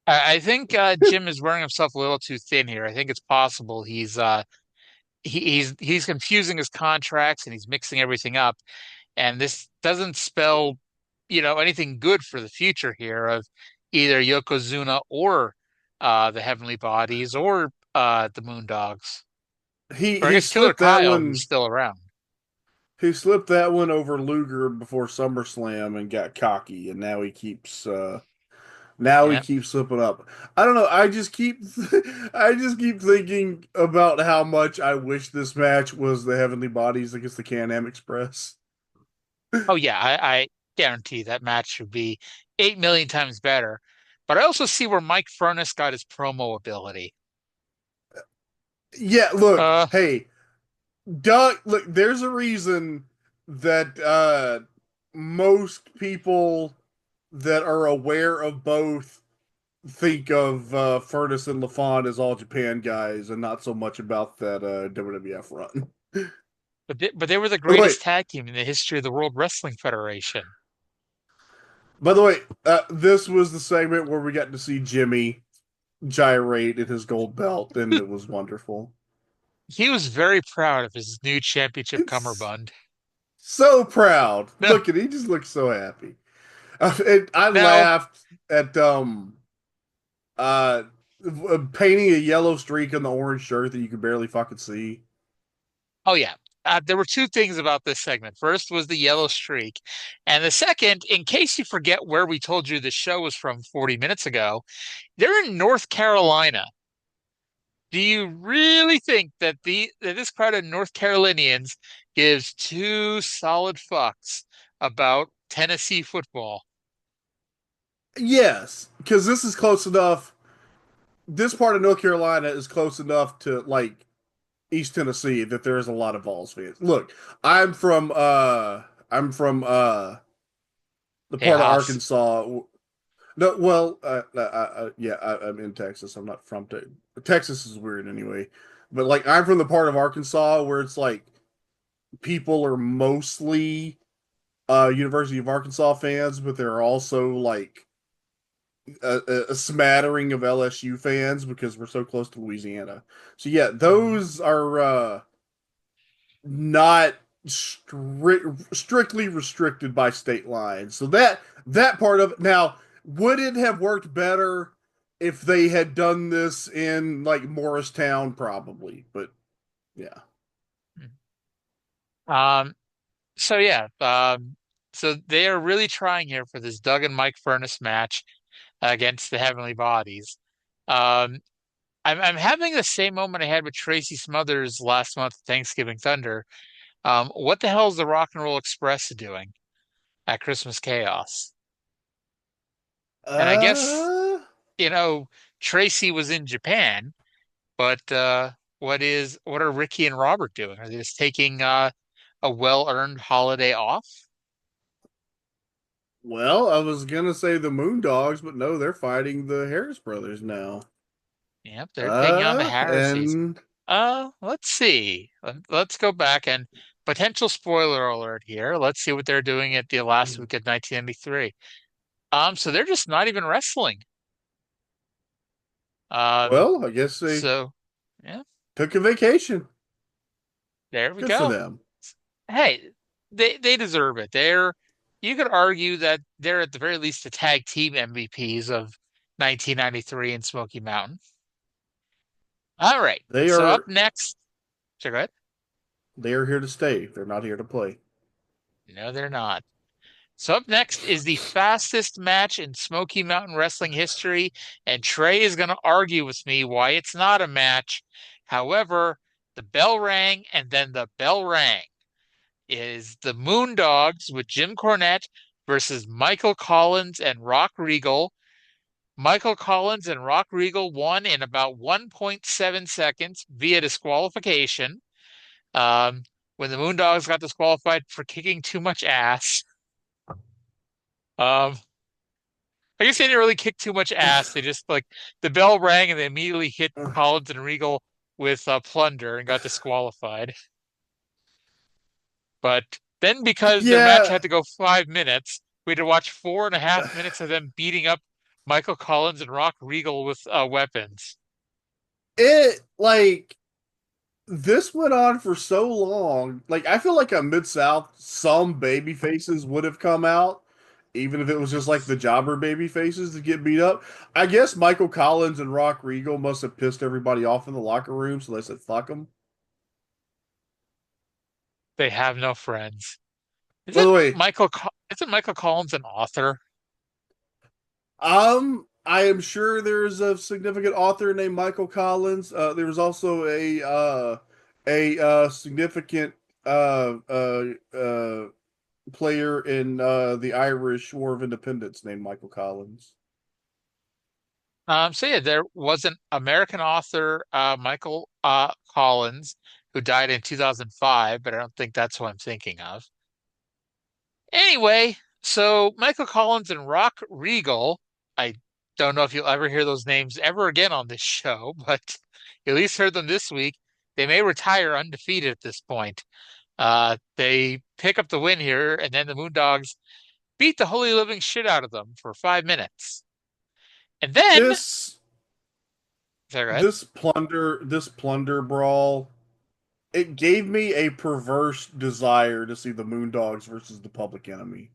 I think Jim is wearing himself a little too thin here. I think it's possible he's confusing his contracts and he's mixing everything up. And this doesn't spell, anything good for the future here of either Yokozuna or the Heavenly Bodies or the Moondogs. He Or I he guess Killer slipped that Kyle, who's one. still around. He slipped that one over Luger before SummerSlam and got cocky, and now he Yeah. keeps slipping up. I don't know. I just keep thinking about how much I wish this match was the Heavenly Bodies against the Can-Am Express. Oh yeah, I guarantee that match would be 8 million times better. But I also see where Mike Furness got his promo ability. Yeah, look, Uh, hey, Doug, look, there's a reason that most people that are aware of both think of Furnace and LaFon as all Japan guys and not so much about that WWF run. but they were the By the way, greatest tag team in the history of the World Wrestling Federation. this was the segment where we got to see Jimmy gyrate in his gold belt, and it was wonderful. He was very proud of his new championship It's cummerbund. so proud. No, Look at he just looks so happy. And I now, laughed at uh painting a yellow streak on the orange shirt that you could barely fucking see. oh yeah, there were two things about this segment. First was the yellow streak, and the second, in case you forget where we told you the show was from 40 minutes ago, they're in North Carolina. Do you really think that this crowd of North Carolinians gives two solid fucks about Tennessee football? Yes, because this is close enough. This part of North Carolina is close enough to like East Tennessee that there's a lot of Vols fans. Look, I'm from the Hey, part of Hoss. Arkansas. No, well, yeah, I'm in Texas. I'm not from Texas. Texas is weird anyway, but like I'm from the part of Arkansas where it's like people are mostly University of Arkansas fans, but there are also like a smattering of LSU fans because we're so close to Louisiana. So yeah, Mhm. those are not strictly restricted by state lines. So that part of it. Now, would it have worked better if they had done this in like Morristown? Probably, but yeah. Um, so yeah, so they are really trying here for this Doug and Mike Furness match against the Heavenly Bodies. Um, I'm having the same moment I had with Tracy Smothers last month, Thanksgiving Thunder. What the hell is the Rock and Roll Express doing at Christmas Chaos? And I guess, Uh, you know, Tracy was in Japan, but what are Ricky and Robert doing? Are they just taking a well-earned holiday off? well, I was gonna say the Moondogs, but no, they're fighting the Harris brothers now. Yep, they're taking on the Harrises. And Let's see. Let's go back and potential spoiler alert here. Let's see what they're doing at the last week of 1993. So they're just not even wrestling. Um, well, I guess they so yeah, took a vacation. there we Good for go. them. Hey, they deserve it. You could argue that they're at the very least the tag team MVPs of 1993 in Smoky Mountain. All right. They So up are next, so go ahead. they are here to stay. They're not here to play. No, they're not. So up next is the fastest match in Smoky Mountain Wrestling history, and Trae is going to argue with me why it's not a match. However, the bell rang and then the bell rang. Is the Moondogs with Jim Cornette versus Michael Collins and Rock Regal. Michael Collins and Rock Regal won in about 1.7 seconds via disqualification. Um, when the Moondogs got disqualified for kicking too much ass. Um, I guess they didn't really kick too much ass. They just like the bell rang and they immediately hit Collins and Regal with plunder and got disqualified. But then because their match Yeah, had to go 5 minutes, we had to watch 4.5 minutes of them beating up Michael Collins and Rock Regal with weapons. it like this went on for so long. Like I feel like a Mid South, some baby faces would have come out, even if it was just like the jobber baby faces to get beat up. I guess Michael Collins and Rock Regal must have pissed everybody off in the locker room, so they said fuck them. They have no friends. By the way, Isn't Michael Collins an author? I am sure there's a significant author named Michael Collins. There was also a significant uh, uh, uh, player in the Irish War of Independence named Michael Collins. So yeah, there was an American author, Michael Collins, who died in 2005, but I don't think that's who I'm thinking of. Anyway, so Michael Collins and Rock Regal, I don't know if you'll ever hear those names ever again on this show, but you at least heard them this week. They may retire undefeated at this point. They pick up the win here, and then the Moondogs beat the holy living shit out of them for 5 minutes. And then, This sorry, go ahead. this plunder brawl, it gave me a perverse desire to see the Moondogs versus the Public Enemy.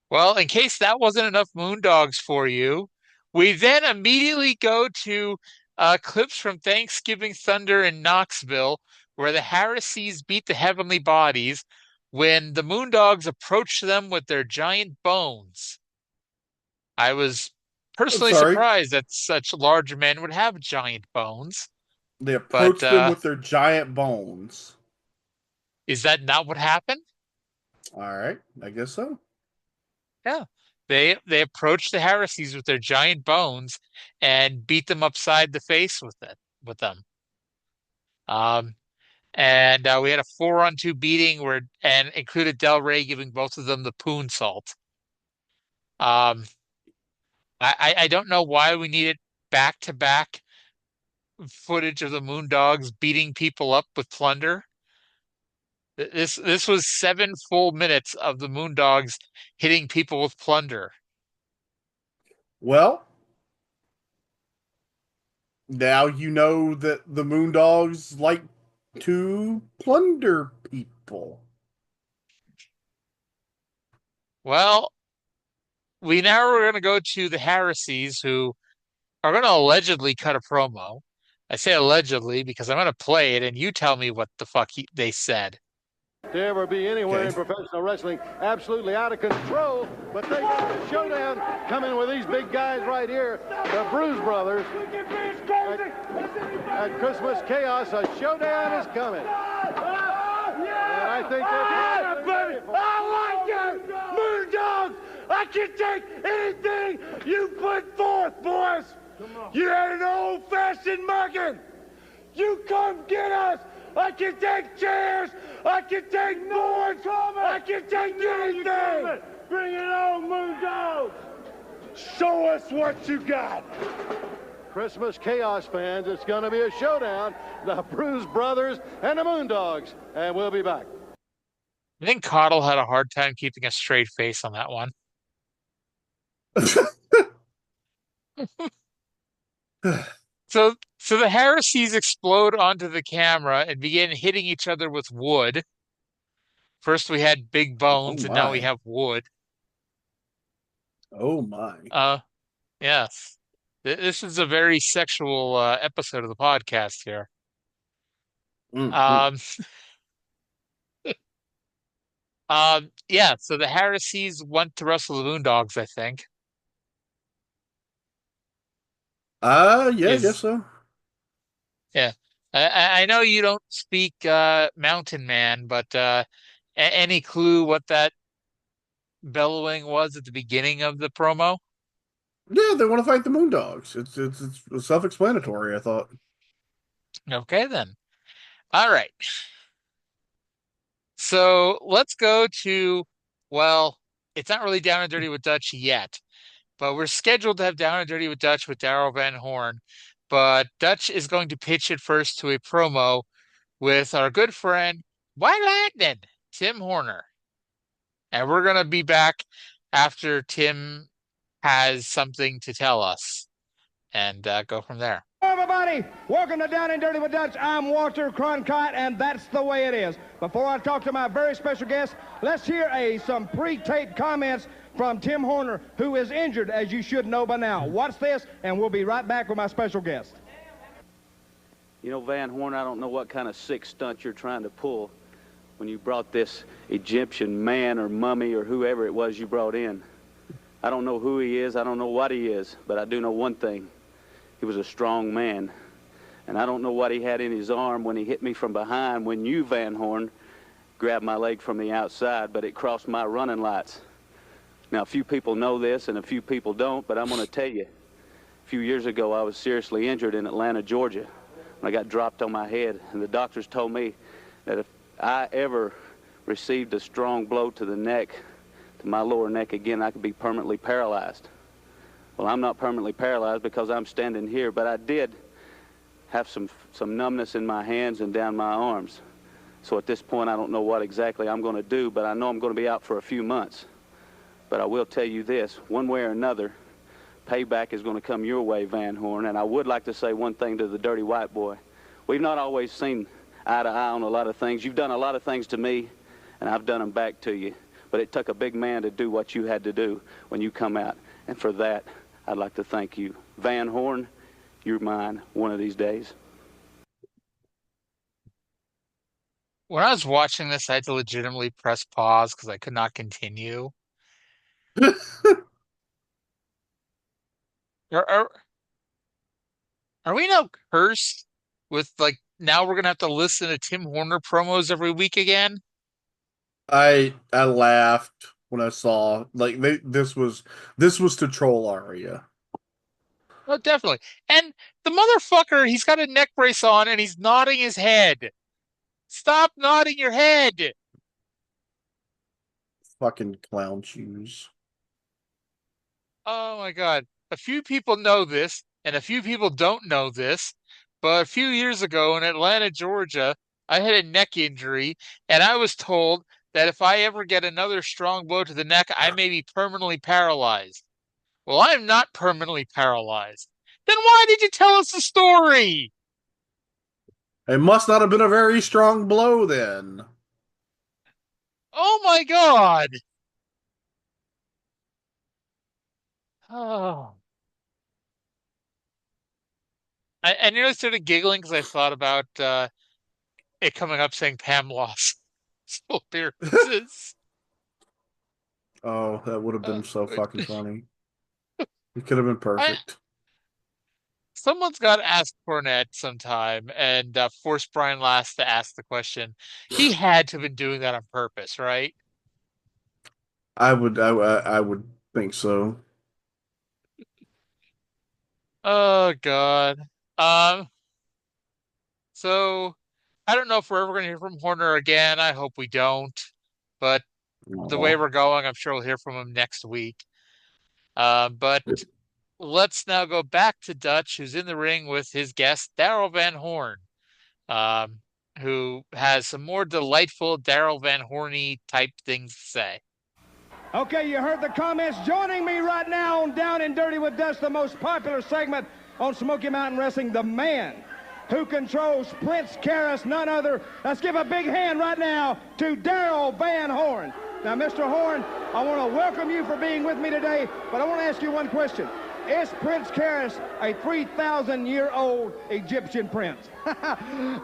Well, in case that wasn't enough Moondogs for you, we then immediately go to clips from Thanksgiving Thunder in Knoxville, where the Harrises beat the Heavenly Bodies when the Moondogs approached them with their giant bones. I was I'm personally sorry, surprised that such large men would have giant bones, they but approached them with their giant bones. is that not what happened? All right, I guess so. Yeah. They approached the Harrises with their giant bones and beat them upside the face with them. Um, and we had a 4-on-2 beating where and included Del Rey giving both of them the poon salt. Um, I don't know why we needed back to back footage of the Moondogs beating people up with plunder. This was 7 full minutes of the Moondogs hitting people with plunder. Well, now you know that the Moondogs like to plunder people. Well, we now are going to go to the Harrises, who are going to allegedly cut a promo. I say allegedly because I'm going to play it, and you tell me what the fuck they said. to ever be anywhere in professional wrestling. Absolutely out of control, but they got the showdown coming with these big guys right here, the Bruise Brothers. At Christmas Chaos, a showdown is coming. And I think I like you, Moon Dogs. I can take anything you put forth, boys. You had an old-fashioned mugging. You come get us. I can take chairs. I can take boards. I can take anything. Bring it on, Moon Dogs. Show us what you got. Christmas Chaos fans, it's going to be a showdown. The Bruise Brothers and the Moondogs. And we'll be back. I think Cottle had a hard time keeping a straight face on that one. So the heresies explode onto the camera and begin hitting each other with wood. First we had big bones, and now we have wood. Oh my. Yes. This is a very sexual episode of the podcast here. Yeah, so the heresies went to wrestle the Moondogs, I think. Yeah, I guess so. Yeah. I know you don't speak Mountain Man, but any clue what that bellowing was at the beginning of the promo? Yeah, they want to fight the Moondogs. It's self-explanatory, I thought. Okay, then. All right. So let's go to, well, it's not really Down and Dirty with Dutch yet, but we're scheduled to have Down and Dirty with Dutch with Daryl Van Horn. But Dutch is going to pitch it first to a promo with our good friend, White Lightning, Tim Horner. And we're going to be back after Tim has something to tell us and go from there. Everybody, welcome to Down and Dirty with Dutch. I'm Walter Cronkite, and that's the way it is. Before I talk to my very special guest, let's hear some pre-taped comments from Tim Horner, who is injured, as you should know by now. Watch this, and we'll be right back with my special guest. You know, Van Horn, I don't know what kind of sick stunt you're trying to pull when you brought this Egyptian man or mummy or whoever it was you brought in. I don't know who he is, I don't know what he is, but I do know one thing. He was a strong man. And I don't know what he had in his arm when he hit me from behind when you, Van Horn, grabbed my leg from the outside, but it crossed my running lights. Now, a few people know this and a few people don't, but I'm going to tell you. A few years ago, I was seriously injured in Atlanta, Georgia, when I got dropped on my head. And the doctors told me that if I ever received a strong blow to the neck, to my lower neck again, I could be permanently paralyzed. Well, I'm not permanently paralyzed because I'm standing here, but I did have some numbness in my hands and down my arms. So at this point, I don't know what exactly I'm going to do, but I know I'm going to be out for a few months. But I will tell you this, one way or another, payback is going to come your way, Van Horn. And I would like to say one thing to the dirty white boy. We've not always seen eye to eye on a lot of things. You've done a lot of things to me, and I've done them back to you. But it took a big man to do what you had to do when you come out. And for that, I'd like to thank you. Van Horn, you're mine one of these days. When I was watching this, I had to legitimately press pause because I could not continue. Are, are we now cursed with, like, now we're gonna have to listen to Tim Horner promos every week again? I laughed when I saw this was to troll Arya. Oh, definitely. And the motherfucker, he's got a neck brace on and he's nodding his head. Stop nodding your head. Fucking clown shoes. Oh my God. A few people know this and a few people don't know this, but a few years ago in Atlanta, Georgia, I had a neck injury and I was told that if I ever get another strong blow to the neck, I may be permanently paralyzed. Well, I'm not permanently paralyzed. Then why did you tell us the story? It must not have been a very strong blow then. Oh my God. Oh. I nearly started giggling because I thought about it coming up saying Pam lost. successful appearances. Oh, that would have been so Uh, fucking funny. It could have been I, perfect. someone's got to ask Cornette sometime and force Brian Last to ask the question. He had to have been doing that on purpose, right? I would think so. Oh God. Um, so I don't know if we're ever going to hear from Horner again. I hope we don't. But the way Aw. we're going, I'm sure we'll hear from him next week. But let's now go back to Dutch, who's in the ring with his guest, Daryl Van Horn, um, who has some more delightful Daryl Van Horny type things to say. Okay, you heard the comments. Joining me right now on Down and Dirty with Dutch, the most popular segment on Smoky Mountain Wrestling, the man who controls Prince Karras, none other. Let's give a big hand right now to Daryl Van Horn. Now, Mr. Horn, I want to welcome you for being with me today, but I want to ask you one question. Is Prince Karras a 3,000-year-old Egyptian prince?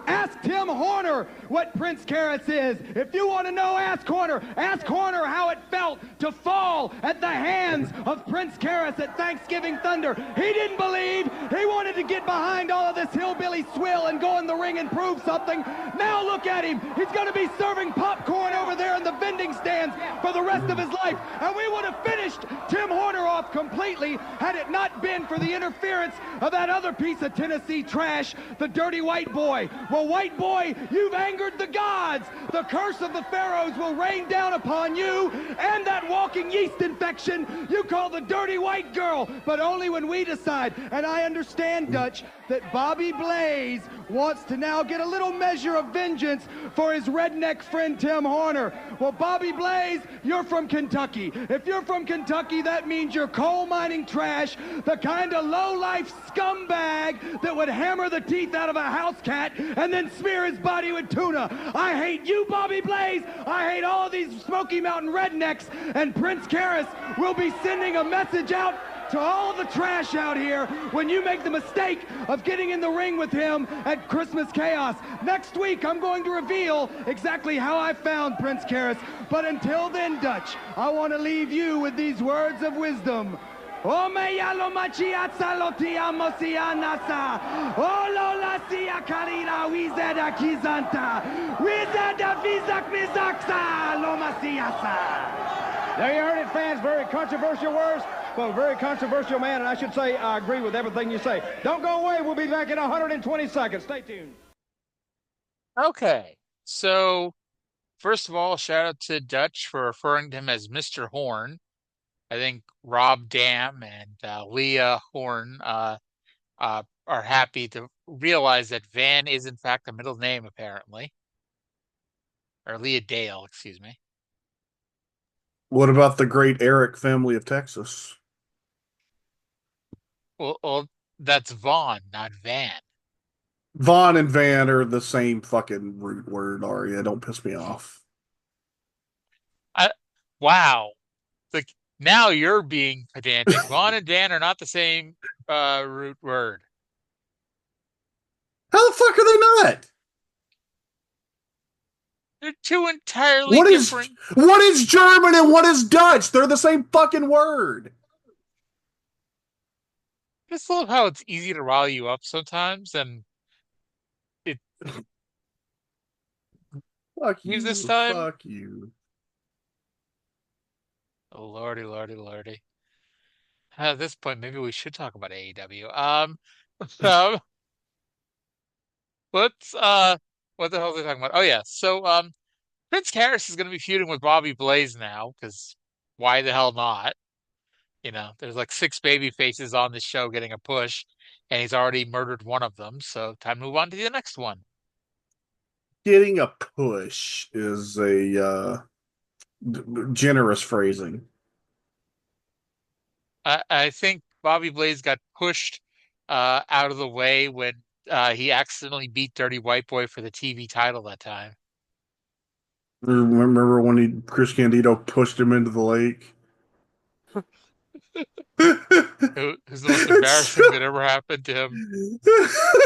Ask Tim Horner what Prince Karras is. If you want to know, ask Horner. Ask Horner how it felt to fall at the hands of Prince Karras at Thanksgiving Thunder. He didn't believe. He wanted to get behind all of this hillbilly swill and go in the ring and prove something. Now look at him. He's going to be serving popcorn over there in the vending stands for the rest of his life. And we would have finished Tim Horner off completely had it not been for the interference of that other piece of Tennessee trash, the dirty white boy. Well, white boy, you've angered the gods. The curse of the pharaohs will rain down upon you and that walking yeast infection you call the dirty white girl, but only when we decide. And I understand, Dutch, that Bobby Blaze wants to now get a little measure of vengeance for his redneck friend Tim Horner. Well, Bobby Blaze, you're from Kentucky. If you're from Kentucky, that means you're coal mining trash, the kind of low-life scumbag that would hammer the teeth out of a house cat and then smear his body with tuna. I hate you, Bobby Blaze. I hate all of these Smoky Mountain rednecks, and Prince Karras will be sending a message out to all the trash out here when you make the mistake of getting in the ring with him at Christmas Chaos. Next week, I'm going to reveal exactly how I found Prince Karras. But until then, Dutch, I want to leave you with these words of wisdom. O me yalo machiatsa lotia mosianasa. O lola sia karina wizada kizanta. Wizada vizak mizaksa lomasiasa. There you heard it, fans. Very controversial words. Well, very controversial man, and I should say I agree with everything you say. Don't go away. We'll be back in 120 seconds. Stay tuned. Okay, so first of all, shout out to Dutch for referring to him as Mr. Horn. I think Rob Dam and Leah Horn are happy to realize that Van is in fact a middle name, apparently. Or Leah Dale, excuse me. What about the great Eric family of Texas? Well, that's Vaughn, not Van. Vaughn and Van are the same fucking root word, Arya. Don't piss me off. Wow. Like, now you're being pedantic. Vaughn and Dan are not the same root word. How the fuck are they not? They're two entirely different. What is German and what is Dutch? They're the same fucking word. I just love how it's easy to rile you up sometimes, and it Fuck you. this time. Fuck you. Oh, lordy, lordy, lordy. At this point, maybe we should talk about AEW. Let's what the hell are they talking about? Oh yeah, so Prince Karras is going to be feuding with Bobby Blaze now, because why the hell not? You know, there's like 6 baby faces on this show getting a push, and he's already murdered one of them, so time to move on to the next one. Getting a push is a generous phrasing. I think Bobby Blaze got pushed out of the way when he accidentally beat Dirty White Boy for the TV title that time. Remember when Chris Candido pushed him into the lake? Who's the most embarrassing that ever happened to him?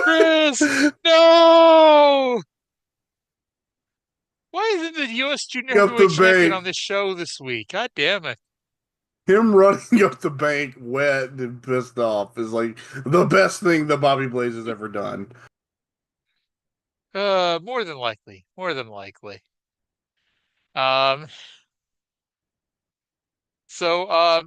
Chris, no! Why isn't the U.S. Junior Up the Heavyweight Champion bank. on this show this week? God damn it. Him running up the bank wet and pissed off is like the best thing that Bobby Blaze has ever done. More than likely. More than likely. Um, so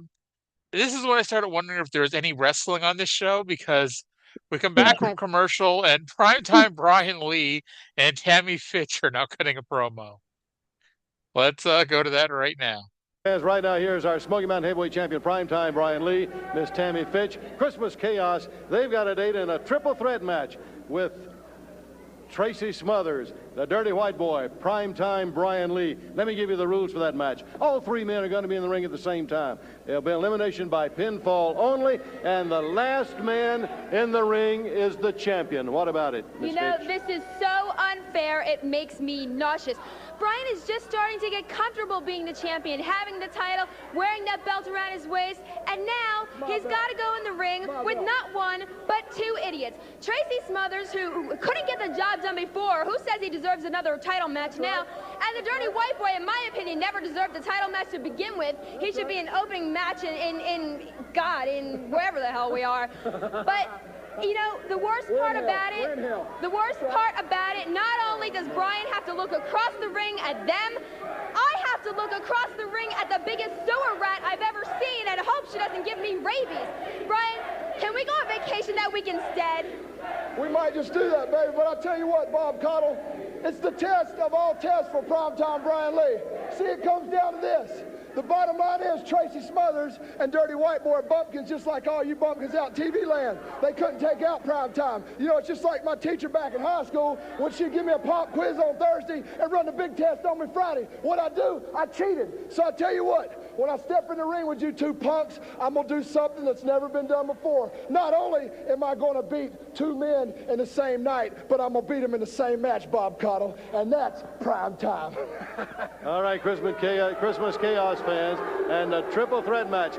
this is when I started wondering if there was any wrestling on this show because we come back from commercial and primetime Brian Lee and Tammy Fitch are now cutting a promo. Let's go to that right now. As right now, here's our Smoky Mountain Heavyweight Champion, primetime Brian Lee, Miss Tammy Fitch. Christmas Chaos, they've got a date in a triple threat match with Tracy Smothers, the Dirty White Boy, primetime Brian Lee. Let me give you the rules for that match. All three men are going to be in the ring at the same time. It'll be elimination by pinfall only, and the last man in the ring is the champion. What about it, Ms. You know, Fitch? this is so unfair, it makes me nauseous. Brian is just starting to get comfortable being the champion, having the title, wearing that belt around his waist, and now he's got to go in the ring with not one, but two idiots. Tracy Smothers, who couldn't get the job done before, who says he deserves another title match now, and the Dirty White Boy, in my opinion, never deserved a title match to begin with. He should be an opening match in wherever the hell we are. But you know, the worst part about it, not only does Brian have to look across the ring at them, I have to look across the ring at the biggest sewer rat I've ever seen and hope she doesn't give me rabies. Brian, can we go on vacation that week instead? We might just do that, baby, but I'll tell you what, Bob Cottle, it's the test of all tests for primetime Brian Lee. See, it comes down to this. The bottom line is Tracy Smothers and Dirty White Boy bumpkins, just like all you bumpkins out in TV land. They couldn't take out prime time. You know, it's just like my teacher back in high school when she'd give me a pop quiz on Thursday and run the big test on me Friday. What I do? I cheated. So I tell you what, when I step in the ring with you two punks, I'm going to do something that's never been done before. Not only am I going to beat two men in the same night, but I'm going to beat them in the same match, Bob Cottle, and that's prime time. All right, Christmas Chaos fans, and a triple threat match.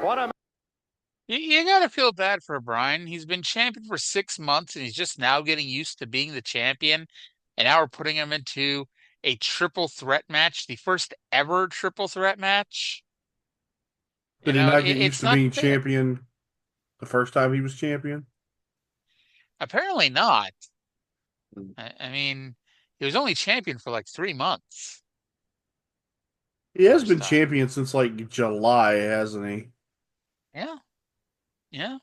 You got to feel bad for Brian. He's been champion for 6 months, and he's just now getting used to being the champion. And now we're putting him into a triple threat match, the first ever triple threat match. Did he not get used to being champion the first time he was champion? Apparently not. I mean, he was only champion for like 3 months. He has been champion since like July, hasn't he? Yeah. Yeah.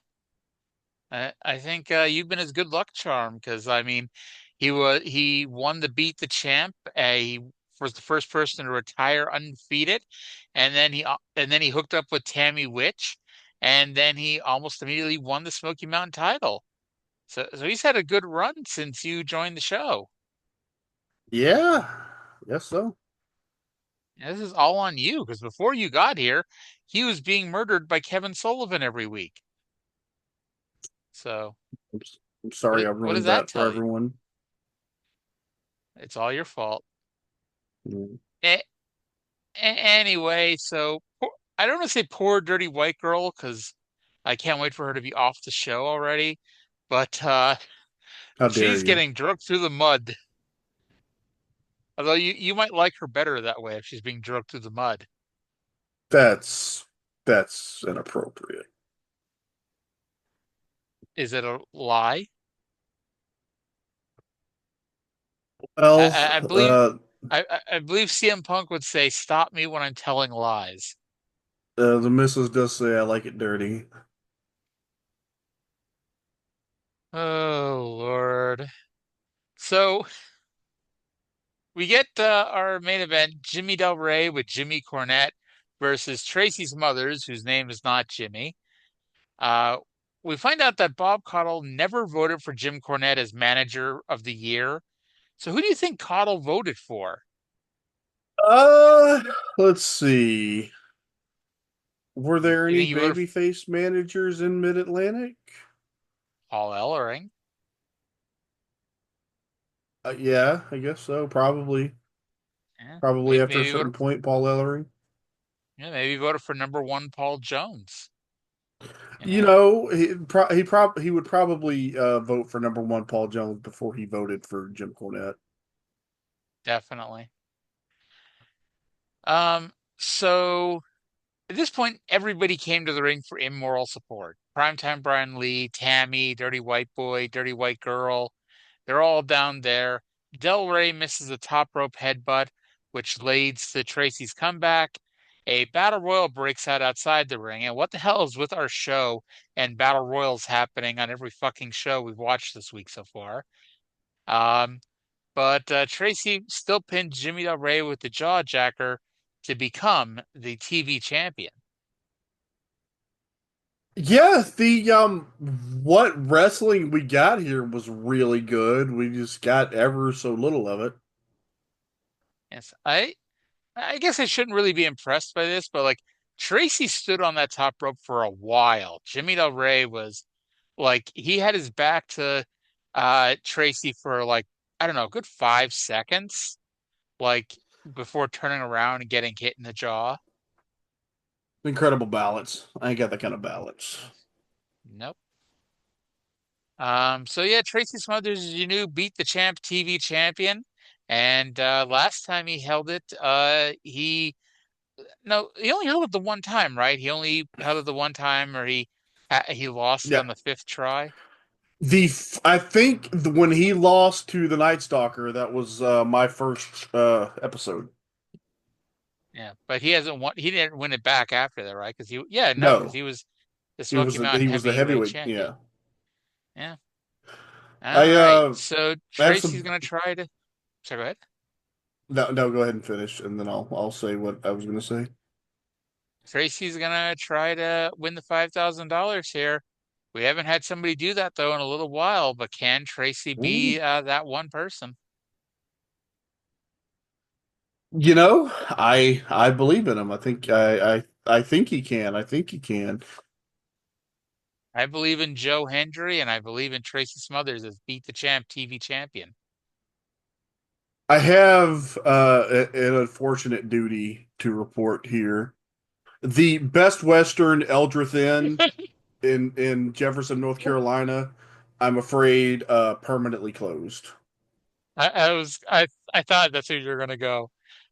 I think you've been his good luck charm because I mean, he won the Beat the Champ. He was the first person to retire undefeated, and then he hooked up with Tammy Witch, and then he almost immediately won the Smoky Mountain title. So he's had a good run since you joined the show. Yeah, guess so. Yeah, this is all on you because before you got here, he was being murdered by Kevin Sullivan every week. So I'm sorry I ruined that for everyone. It's all your fault. Mm. Anyway, so I don't want to say poor dirty white girl because I can't wait for her to be off the show already. But she's getting drugged through the mud. Although you might like her better that way if she's being drugged through the mud. That's inappropriate. Is it a lie? Well, I believe CM Punk would say, "Stop me when I'm telling lies." The missus does say, "I like it dirty." Oh Lord! So we get our main event: Jimmy Del Rey with Jimmy Cornette versus Tracy Smothers, whose name is not Jimmy. We find out that Bob Caudle never voted for Jim Cornette as manager of the year. So who do you think Caudle voted for? Let's see. Were there any babyface managers in Mid-Atlantic? Paul Ellering. Yeah, I guess so. Probably. Yeah, probably after a certain point, Paul Ellering. Yeah, maybe voted for number 1 Paul Jones. You know, he would probably vote for number 1 Paul Jones before he voted for Jim Cornette. Definitely. Um, so at this point, everybody came to the ring for immoral support. Primetime Brian Lee, Tammy, Dirty White Boy, Dirty White Girl, they're all down there. Del Rey misses a top rope headbutt, which leads to Tracy's comeback. A battle royal breaks out outside the ring. And what the hell is with our show and battle royals happening on every fucking show we've watched this week so far? Um, but Tracy still pinned Jimmy Del Rey with the jaw jacker to become the TV champion. Yeah, the what wrestling we got here was really good. We just got ever so little of it. Yes, I guess I shouldn't really be impressed by this, but like Tracy stood on that top rope for a while. Jimmy Del Rey was like he had his back to Tracy for like I don't know, a good 5 seconds, like before turning around and getting hit in the jaw. Incredible balance. I ain't got that kind of balance. Nope. So yeah, Tracy Smothers, as you knew, beat the champ TV champion. And last time he held it, he no, he only held it the one time, right? He only held it the one time, or he lost it Yeah. on the fifth try. I think when he lost to the Night Stalker, that was my first episode. Yeah, but he hasn't won. He didn't win it back after that, right? Because no, because No, he was the it was Smoky Mountain he was the heavyweight heavyweight. champion. Yeah, Yeah. I All right. So I have Tracy's some. gonna try to. So go ahead. No, go ahead and finish, and then I'll say what I was going to say. Tracy's gonna try to win the $5,000 here. We haven't had somebody do that though in a little while, but can Tracy Ooh. be that one person? I believe in him. I think he can. I think he can. I believe in Joe Hendry and I believe in Tracy Smothers as Beat the Champ TV champion. I have an unfortunate duty to report here. The Best Western Eldritch Inn in Jefferson, North Carolina, I'm afraid permanently closed. I thought that's who you're gonna go.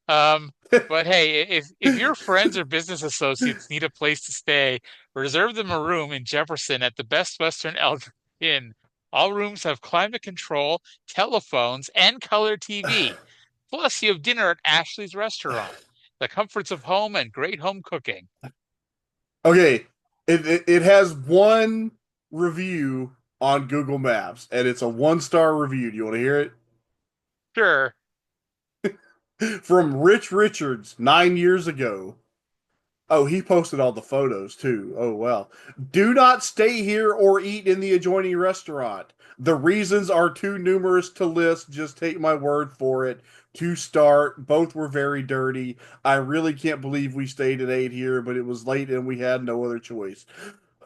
Um, but hey, if your friends or business associates need a place to stay, reserve them a room in Jefferson at the Best Western Eldritch Inn. All rooms have climate control, telephones, and color TV. Plus, you have dinner at Ashley's restaurant. The comforts of home and great home cooking. Okay, it has one review on Google Maps, and it's a 1-star review. Do you want to hear it? Sure. From Rich Richards 9 years ago. Oh, he posted all the photos too. Oh, well. Do not stay here or eat in the adjoining restaurant. The reasons are too numerous to list. Just take my word for it. To start, both were very dirty. I really can't believe we stayed at 8 here, but it was late and we had no other choice.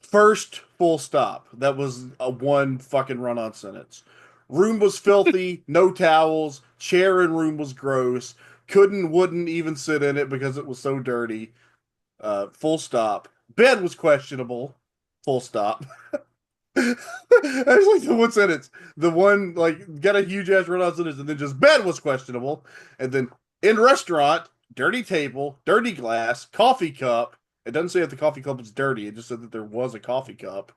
First, full stop. That was a one fucking run on sentence. Room was filthy, no towels. Chair in room was gross. Wouldn't even sit in it because it was so dirty. Full stop. Bed was questionable. Full stop. I just like the one sentence. The one, like, got a huge ass run on sentence, and then just bed was questionable. And then in restaurant, dirty table, dirty glass, coffee cup. It doesn't say if the coffee cup was dirty. It just said that there was a coffee cup.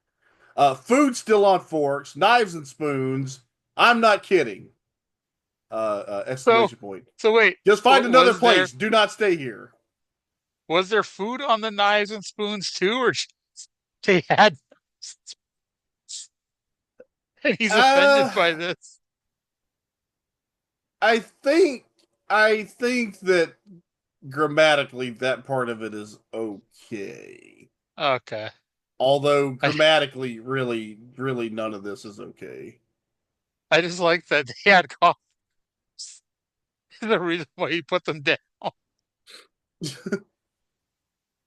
Food still on forks, knives and spoons. I'm not kidding. So, Exclamation point. so wait, Just find another was there place. Do not stay here. was there food on the knives and spoons too, or just they had and he's offended Uh, by this? I think I think that grammatically that part of it is okay. Okay. Although I grammatically, really none of this is okay. I just like that they had coffee. The reason why he put them down.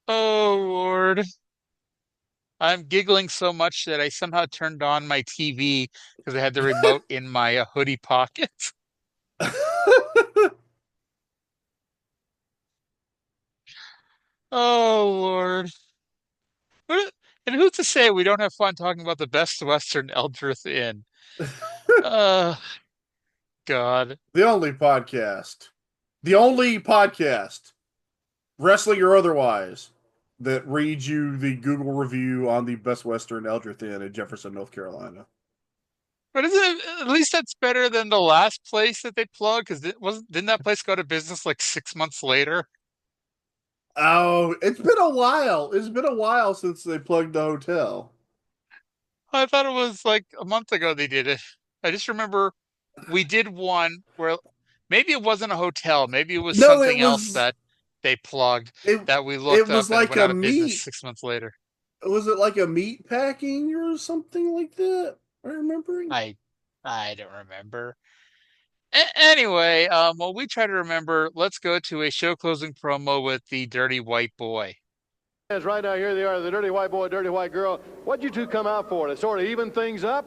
Oh Lord. I'm giggling so much that I somehow turned on my TV because I had the remote in my hoodie pocket. Oh Lord. What- And who's to say we don't have fun talking about the best Western Eldritch Inn? Uh, God. The only podcast. The only podcast wrestling or otherwise, that reads you the Google review on the Best Western Eldritch Inn in Jefferson, North Carolina. But isn't it, at least that's better than the last place that they plugged? Because didn't that place go to business like 6 months later? Oh, it's been a while. It's been a while since they plugged the hotel. I thought it was like a month ago they did it. I just remember we did one where maybe it wasn't a hotel, maybe it was No, it something else was that they plugged it. that we looked It up was and it like went a out of business meat. 6 months later. Was it like a meat packing or something like that? Am I remembering? I don't remember. Anyway, while we try to remember, let's go to a show closing promo with the Dirty White Boy. Right now, here they are, the Dirty White Boy, Dirty White Girl. What'd you two come out for? To sort of even things up?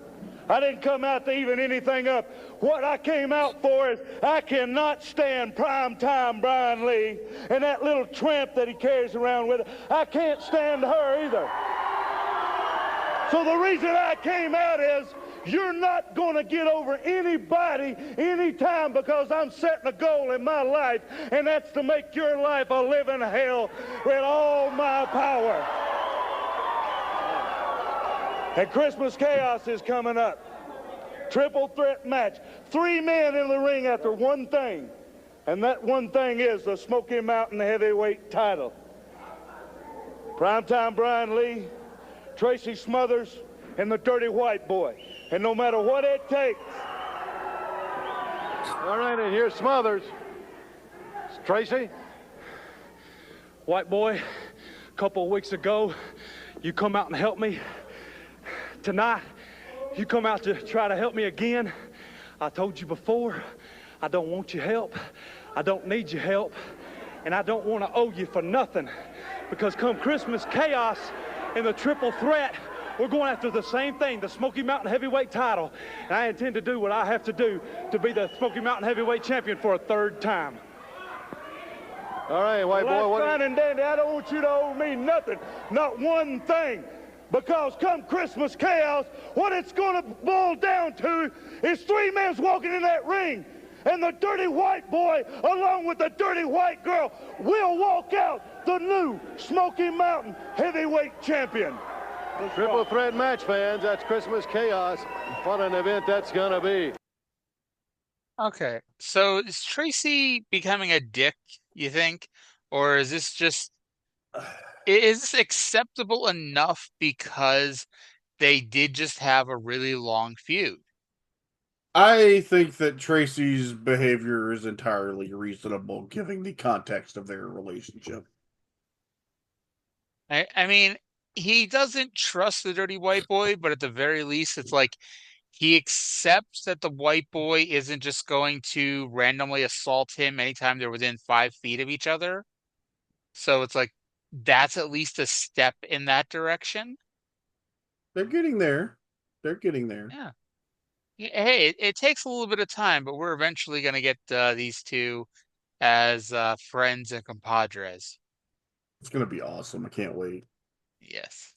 I didn't come out to even anything up. What I came out for is I cannot stand primetime Brian Lee and that little tramp that he carries around with. I can't stand her either. So the reason I came out is you're not going to get over anybody anytime, because I'm setting a goal in my life, and that's to make your life a living hell with all my power. And Christmas Chaos is coming up. Triple threat match. 3 men in the ring after one thing, and that one thing is the Smoky Mountain Heavyweight title. Primetime Brian Lee, Tracy Smothers, and the Dirty White Boy. And no matter what it takes. All right, and here's Smothers. Tracy? White Boy, a couple of weeks ago, you come out and help me. Tonight, you come out to try to help me again. I told you before, I don't want your help. I don't need your help. And I don't want to owe you for nothing. Because come Christmas Chaos in the triple threat, we're going after the same thing, the Smoky Mountain Heavyweight title. And I intend to do what I have to do to be the Smoky Mountain Heavyweight Champion for a 3rd time. All right, White Boy. Well, fine and dandy. I don't want you to owe me nothing, not one thing. Because come Christmas Chaos, what it's going to boil down to is 3 men walking in that ring. And the Dirty White Boy, along with the Dirty White Girl, will walk out the new Smoky Mountain Heavyweight Champion. Triple threat match, fans. That's Christmas Chaos. What an event that's going to be. Okay, so is Tracy becoming a dick, you think? Or is this just, is this acceptable enough because they did just have a really long feud? I think that Tracy's behavior is entirely reasonable given the context of their relationship. I mean, he doesn't trust the Dirty White Boy, but at the very least, it's like he accepts that the White Boy isn't just going to randomly assault him anytime they're within 5 feet of each other. So it's like that's at least a step in that direction. They're getting there. They're getting there. Yeah. Hey, it takes a little bit of time, but we're eventually going to get these two as friends and compadres. It's going to be awesome. I can't wait. Yes.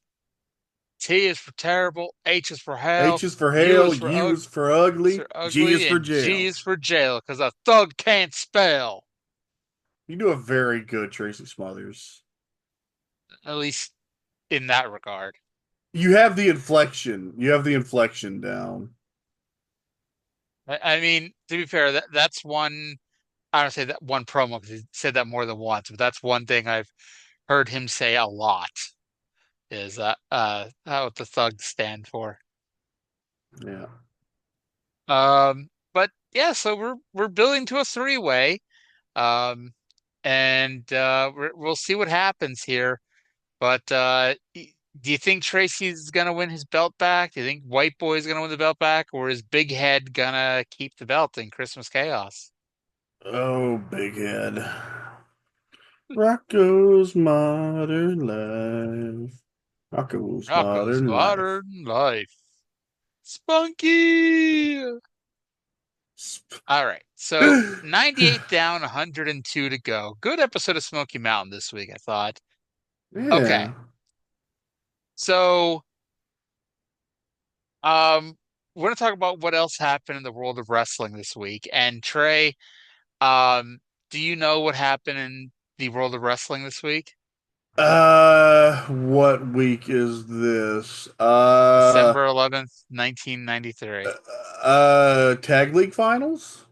T is for terrible, H is for hell, H is for hell, U is for ugly, G is for and jail. G is for jail, because a thug can't spell. You do a very good Tracy Smothers. At least in that regard. You have the inflection. You have the inflection down. I mean, to be fair, that's one. I don't say that one promo because he said that more than once, but that's one thing I've heard him say a lot is what the thugs stand for. Yeah. But yeah, so we're building to a 3-way, and we'll see what happens here. But do you think Tracy's gonna win his belt back? Do you think White Boy's gonna win the belt back, or is Big Head gonna keep the belt in Christmas Chaos? Oh, Big Head. Rocco's Modern Life. Rocco's Modern Life. Spunky. All right, so 98 down, 102 to go. Good episode of Smoky Mountain this week, I thought. Yeah. Okay. So, we're going to talk about what else happened in the world of wrestling this week. And Trae, do you know what happened in the world of wrestling this week? What week is this? December 11th, 1993. Tag League Finals?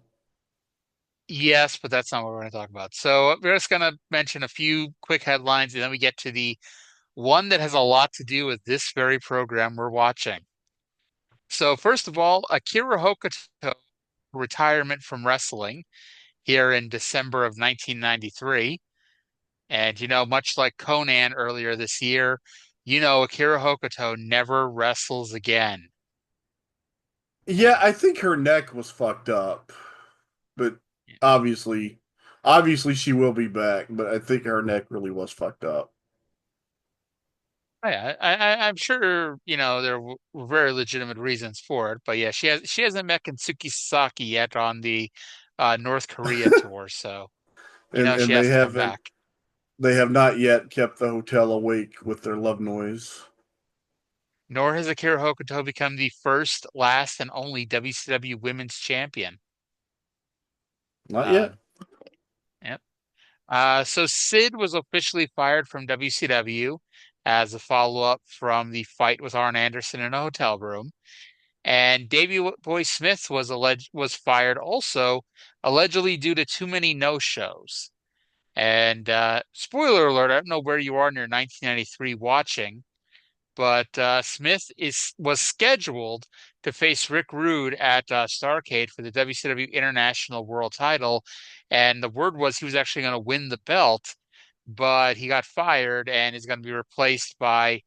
Yes, but that's not what we're going to talk about. So we're just going to mention a few quick headlines, and then we get to the one that has a lot to do with this very program we're watching. So first of all, Akira Hokuto retirement from wrestling here in December of 1993. And much like Conan earlier this year, Akira Hokuto never wrestles again. Yeah, I think her neck was fucked up, but obviously, obviously she will be back. But I think her neck really was fucked up. Yeah, I'm sure, there were very legitimate reasons for it, but yeah, she hasn't met Kensuke Sasaki yet on the North Korea tour, so she And has to come back. they have not yet kept the hotel awake with their love noise. Nor has Akira Hokuto become the first, last, and only WCW Women's Champion. Not yet. Yep. So Sid was officially fired from WCW as a follow-up from the fight with Arn Anderson in a hotel room. And Davey Boy Smith was fired also, allegedly due to too many no-shows. And spoiler alert, I don't know where you are in your 1993 watching, but Smith was scheduled to face Rick Rude at Starrcade for the WCW International World Title, and the word was he was actually going to win the belt, but he got fired and is going to be replaced by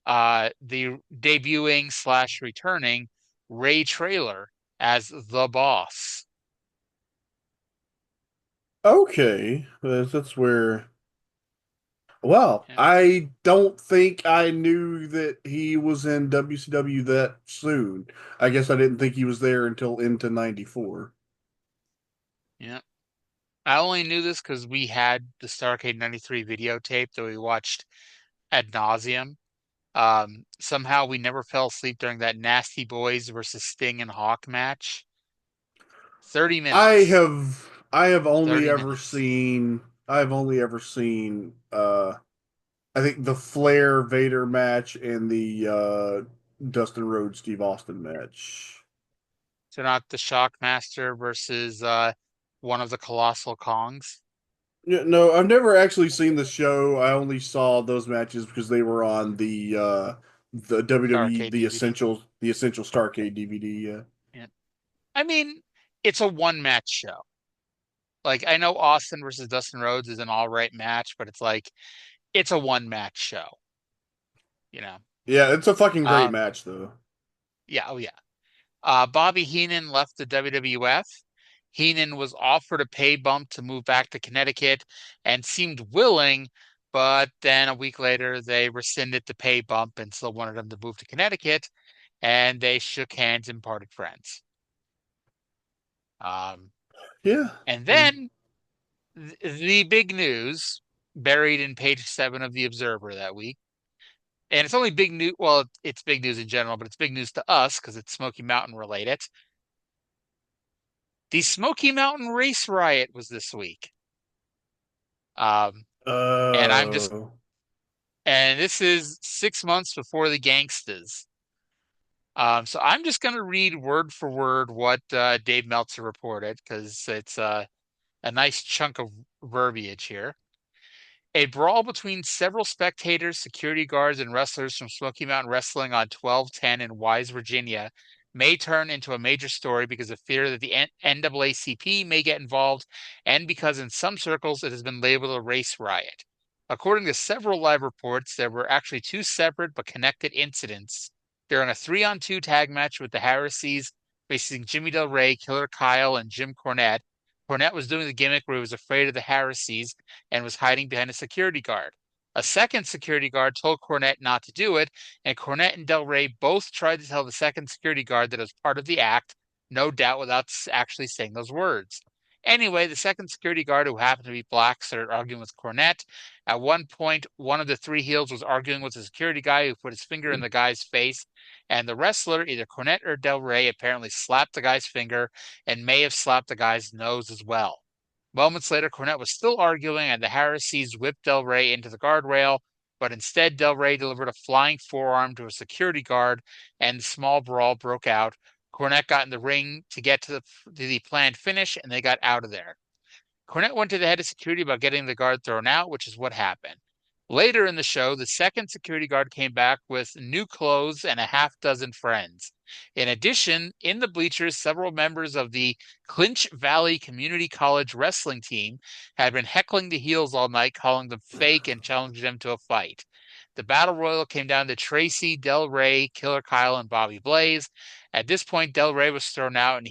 the debuting / returning Ray Traylor as the boss. Okay, that's where. Well, Yeah. I don't think I knew that he was in WCW that soon. I guess I didn't think he was there until into '94. Yeah. I only knew this because we had the Starrcade 93 videotape that we watched ad nauseum. Somehow we never fell asleep during that Nasty Boys versus Sting and Hawk match. 30 I minutes. have I have only 30 ever minutes. seen I think the Flair Vader match and the Dustin Rhodes Steve Austin match. So not the Shockmaster versus one of the Colossal Kongs. Yeah, no, I've never actually seen the show. I only saw those matches because they were on the WWE Starrcade DVD. The Essential Starcade DVD. Yeah. Yeah. I mean, it's a one match show. Like I know Austin versus Dustin Rhodes is an all right match, but it's a one match show, you know. Yeah, it's a fucking great Uh match though. yeah, oh yeah. Bobby Heenan left the WWF. Heenan was offered a pay bump to move back to Connecticut and seemed willing, but then a week later they rescinded the pay bump and still wanted him to move to Connecticut, and they shook hands and parted friends. Um, Yeah. and then the big news buried in page 7 of the Observer that week. And it's only big news. Well, it's big news in general, but it's big news to us because it's Smoky Mountain related. The Smoky Mountain Race Riot was this week. Um, and I'm just, Oh. and this is 6 months before the Gangstas. So I'm just going to read word for word what Dave Meltzer reported because it's a nice chunk of verbiage here. A brawl between several spectators, security guards, and wrestlers from Smoky Mountain Wrestling on 1210 in Wise, Virginia, may turn into a major story because of fear that the NAACP may get involved, and because in some circles it has been labeled a race riot. According to several live reports, there were actually two separate but connected incidents during a 3-on-2 tag match with the Harrises facing Jimmy Del Rey, Killer Kyle, and Jim Cornette. Cornette was doing the gimmick where he was afraid of the Harrises and was hiding behind a security guard. A second security guard told Cornette not to do it, and Cornette and Del Rey both tried to tell the second security guard that it was part of the act, no doubt without actually saying those words. Anyway, the second security guard, who happened to be black, started arguing with Cornette. At one point, one of the three heels was arguing with the security guy who put his finger in the guy's face, and the wrestler, either Cornette or Del Rey, apparently slapped the guy's finger and may have slapped the guy's nose as well. Moments later, Cornette was still arguing, and the Harrises whipped Del Rey into the guardrail, but instead Del Rey delivered a flying forearm to a security guard, and the small brawl broke out. Cornette got in the ring to get to the planned finish, and they got out of there. Cornette went to the head of security about getting the guard thrown out, which is what happened. Later in the show, the second security guard came back with new clothes and a half dozen friends. In addition, in the bleachers, several members of the Clinch Valley Community College wrestling team had been heckling the heels all night, calling them fake and challenging them to a fight. The battle royal came down to Tracy, Del Rey, Killer Kyle, and Bobby Blaze. At this point, Del Rey was thrown out, and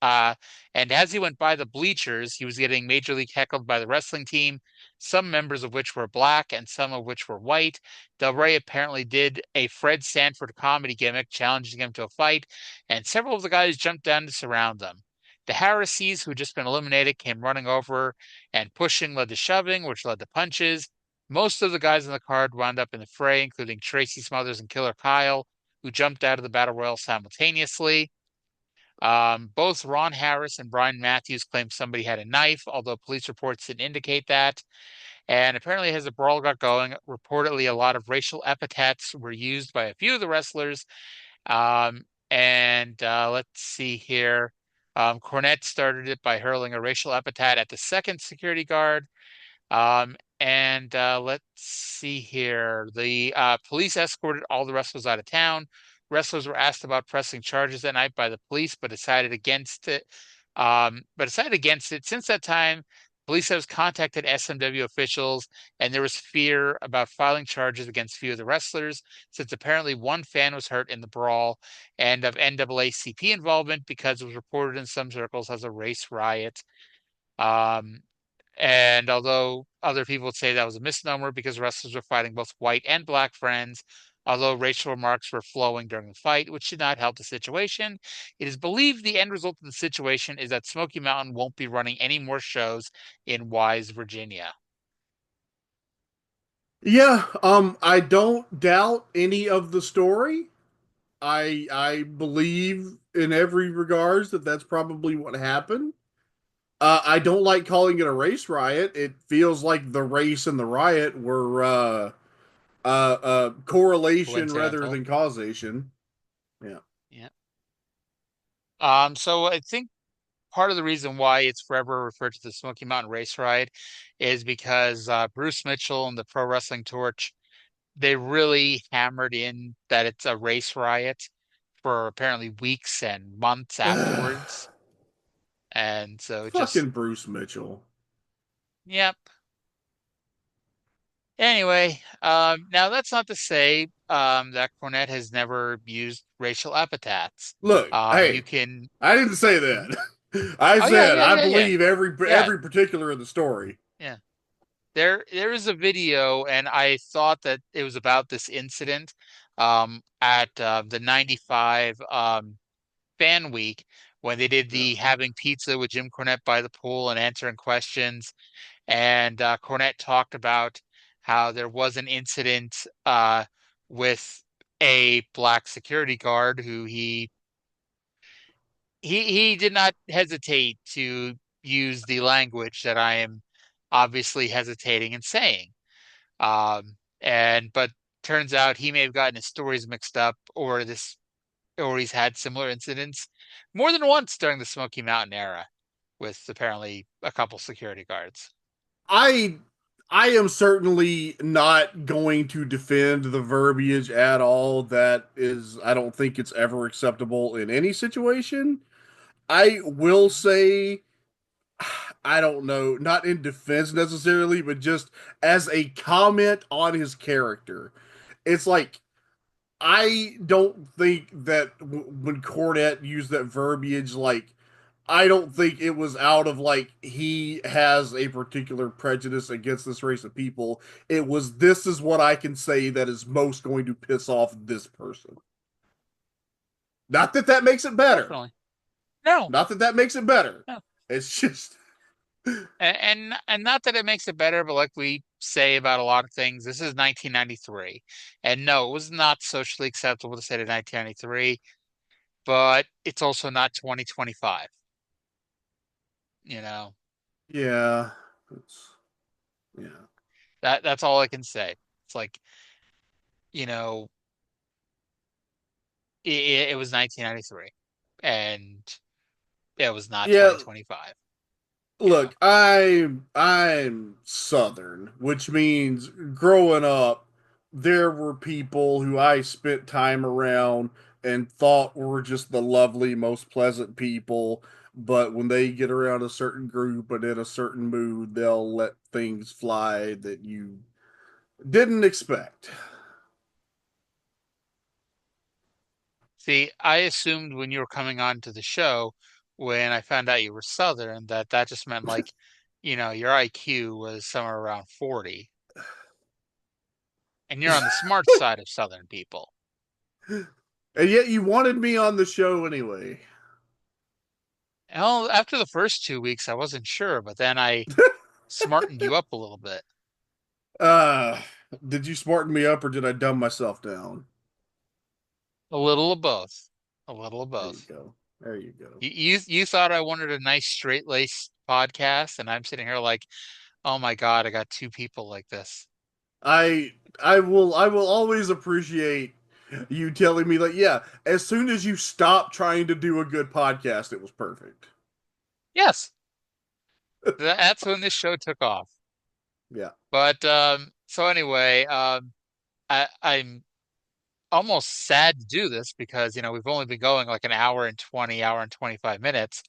and as he went by the bleachers, he was getting major league heckled by the wrestling team, some members of which were black and some of which were white. Del Rey apparently did a Fred Sanford comedy gimmick, challenging him to a fight, and several of the guys jumped down to surround them. The Harrises, who had just been eliminated, came running over, and pushing led to shoving, which led to punches. Most of the guys in the card wound up in the fray, including Tracy Smothers and Killer Kyle, who jumped out of the battle royal simultaneously. Both Ron Harris and Brian Matthews claimed somebody had a knife, although police reports didn't indicate that. And apparently, as the brawl got going, reportedly a lot of racial epithets were used by a few of the wrestlers. Let's see here. Cornette started it by hurling a racial epithet at the second security guard. Let's see here. The police escorted all the wrestlers out of town. Wrestlers were asked about pressing charges that night by the police, but decided against it. Since that time, police have contacted SMW officials, and there was fear about filing charges against a few of the wrestlers, since apparently one fan was hurt in the brawl, and of NAACP involvement because it was reported in some circles as a race riot. And although other people would say that was a misnomer because wrestlers were fighting both white and black friends, although racial remarks were flowing during the fight, which did not help the situation, it is believed the end result of the situation is that Smoky Mountain won't be running any more shows in Wise, Virginia. Yeah, I don't doubt any of the story. I believe in every regards that that's probably what happened. I don't like calling it a race riot. It feels like the race and the riot were correlation rather than causation. Yeah. Yeah. So I think part of the reason why it's forever referred to the Smoky Mountain Race Riot is because Bruce Mitchell and the Pro Wrestling Torch, they really hammered in that it's a race riot for apparently weeks and months afterwards. And so it just Fucking Bruce Mitchell. Yep. Anyway, now that's not to say that Cornette has never used racial epithets. Look, hey, you can. I didn't say that. I said I believe every particular of the story. Yeah. There is a video, and I thought that it was about this incident at the 95 Fan Week when they did the having pizza with Jim Cornette by the pool and answering questions. And Cornette talked about how there was an incident with a black security guard who he did not hesitate to use the language that I am obviously hesitating in saying. But turns out he may have gotten his stories mixed up, or he's had similar incidents more than once during the Smoky Mountain era with apparently a couple security guards. I am certainly not going to defend the verbiage at all. That is, I don't think it's ever acceptable in any situation. I will say, I don't know, not in defense necessarily, but just as a comment on his character. It's like, I don't think that when Cornette used that verbiage, like, I don't think it was out of like he has a particular prejudice against this race of people. It was, this is what I can say that is most going to piss off this person. Not that that makes it better. Definitely. No. Not that that makes it better. No. It's just and not that it makes it better, but like we say about a lot of things, this is 1993. And no, it was not socially acceptable to say it in 1993, but it's also not 2025. You know, Yeah. It's, yeah. That's all I can say. It's like, you know, it was 1993 and it was not Yeah. 2025, you know. Look, I'm Southern, which means growing up, there were people who I spent time around and thought were just the lovely, most pleasant people. But when they get around a certain group and in a certain mood, they'll let things fly that you didn't expect. See, I assumed when you were coming on to the show, when I found out you were Southern, that just meant like, your IQ was somewhere around 40, and you're on the smart side of Southern people. And yet you wanted me on the show anyway. Well, after the first 2 weeks, I wasn't sure, but then I smartened you up a little bit. Uh, did you smarten me up or did I dumb myself down? A little of both. A little of There you both. go. There you go. You thought I wanted a nice straight laced podcast, and I'm sitting here like, oh my God, I got two people like this. I will always appreciate you telling me like, yeah, as soon as you stop trying to do a good podcast, it was perfect. Yes, that's when this show took off. Yeah. But so anyway, I'm almost sad to do this because we've only been going like an hour and 25 minutes,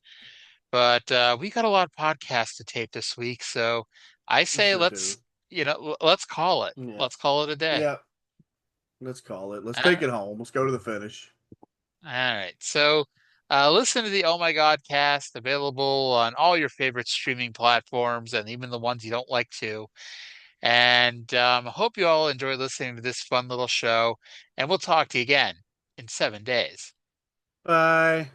but we got a lot of podcasts to tape this week, so I We say sure let's do. let's call it. Yeah. Let's call it a day. Yeah. Let's call it. Let's take Uh, it home. Let's go to the finish. All right. So listen to the Oh My God cast, available on all your favorite streaming platforms and even the ones you don't like to. And I hope you all enjoy listening to this fun little show. And we'll talk to you again in 7 days. Bye.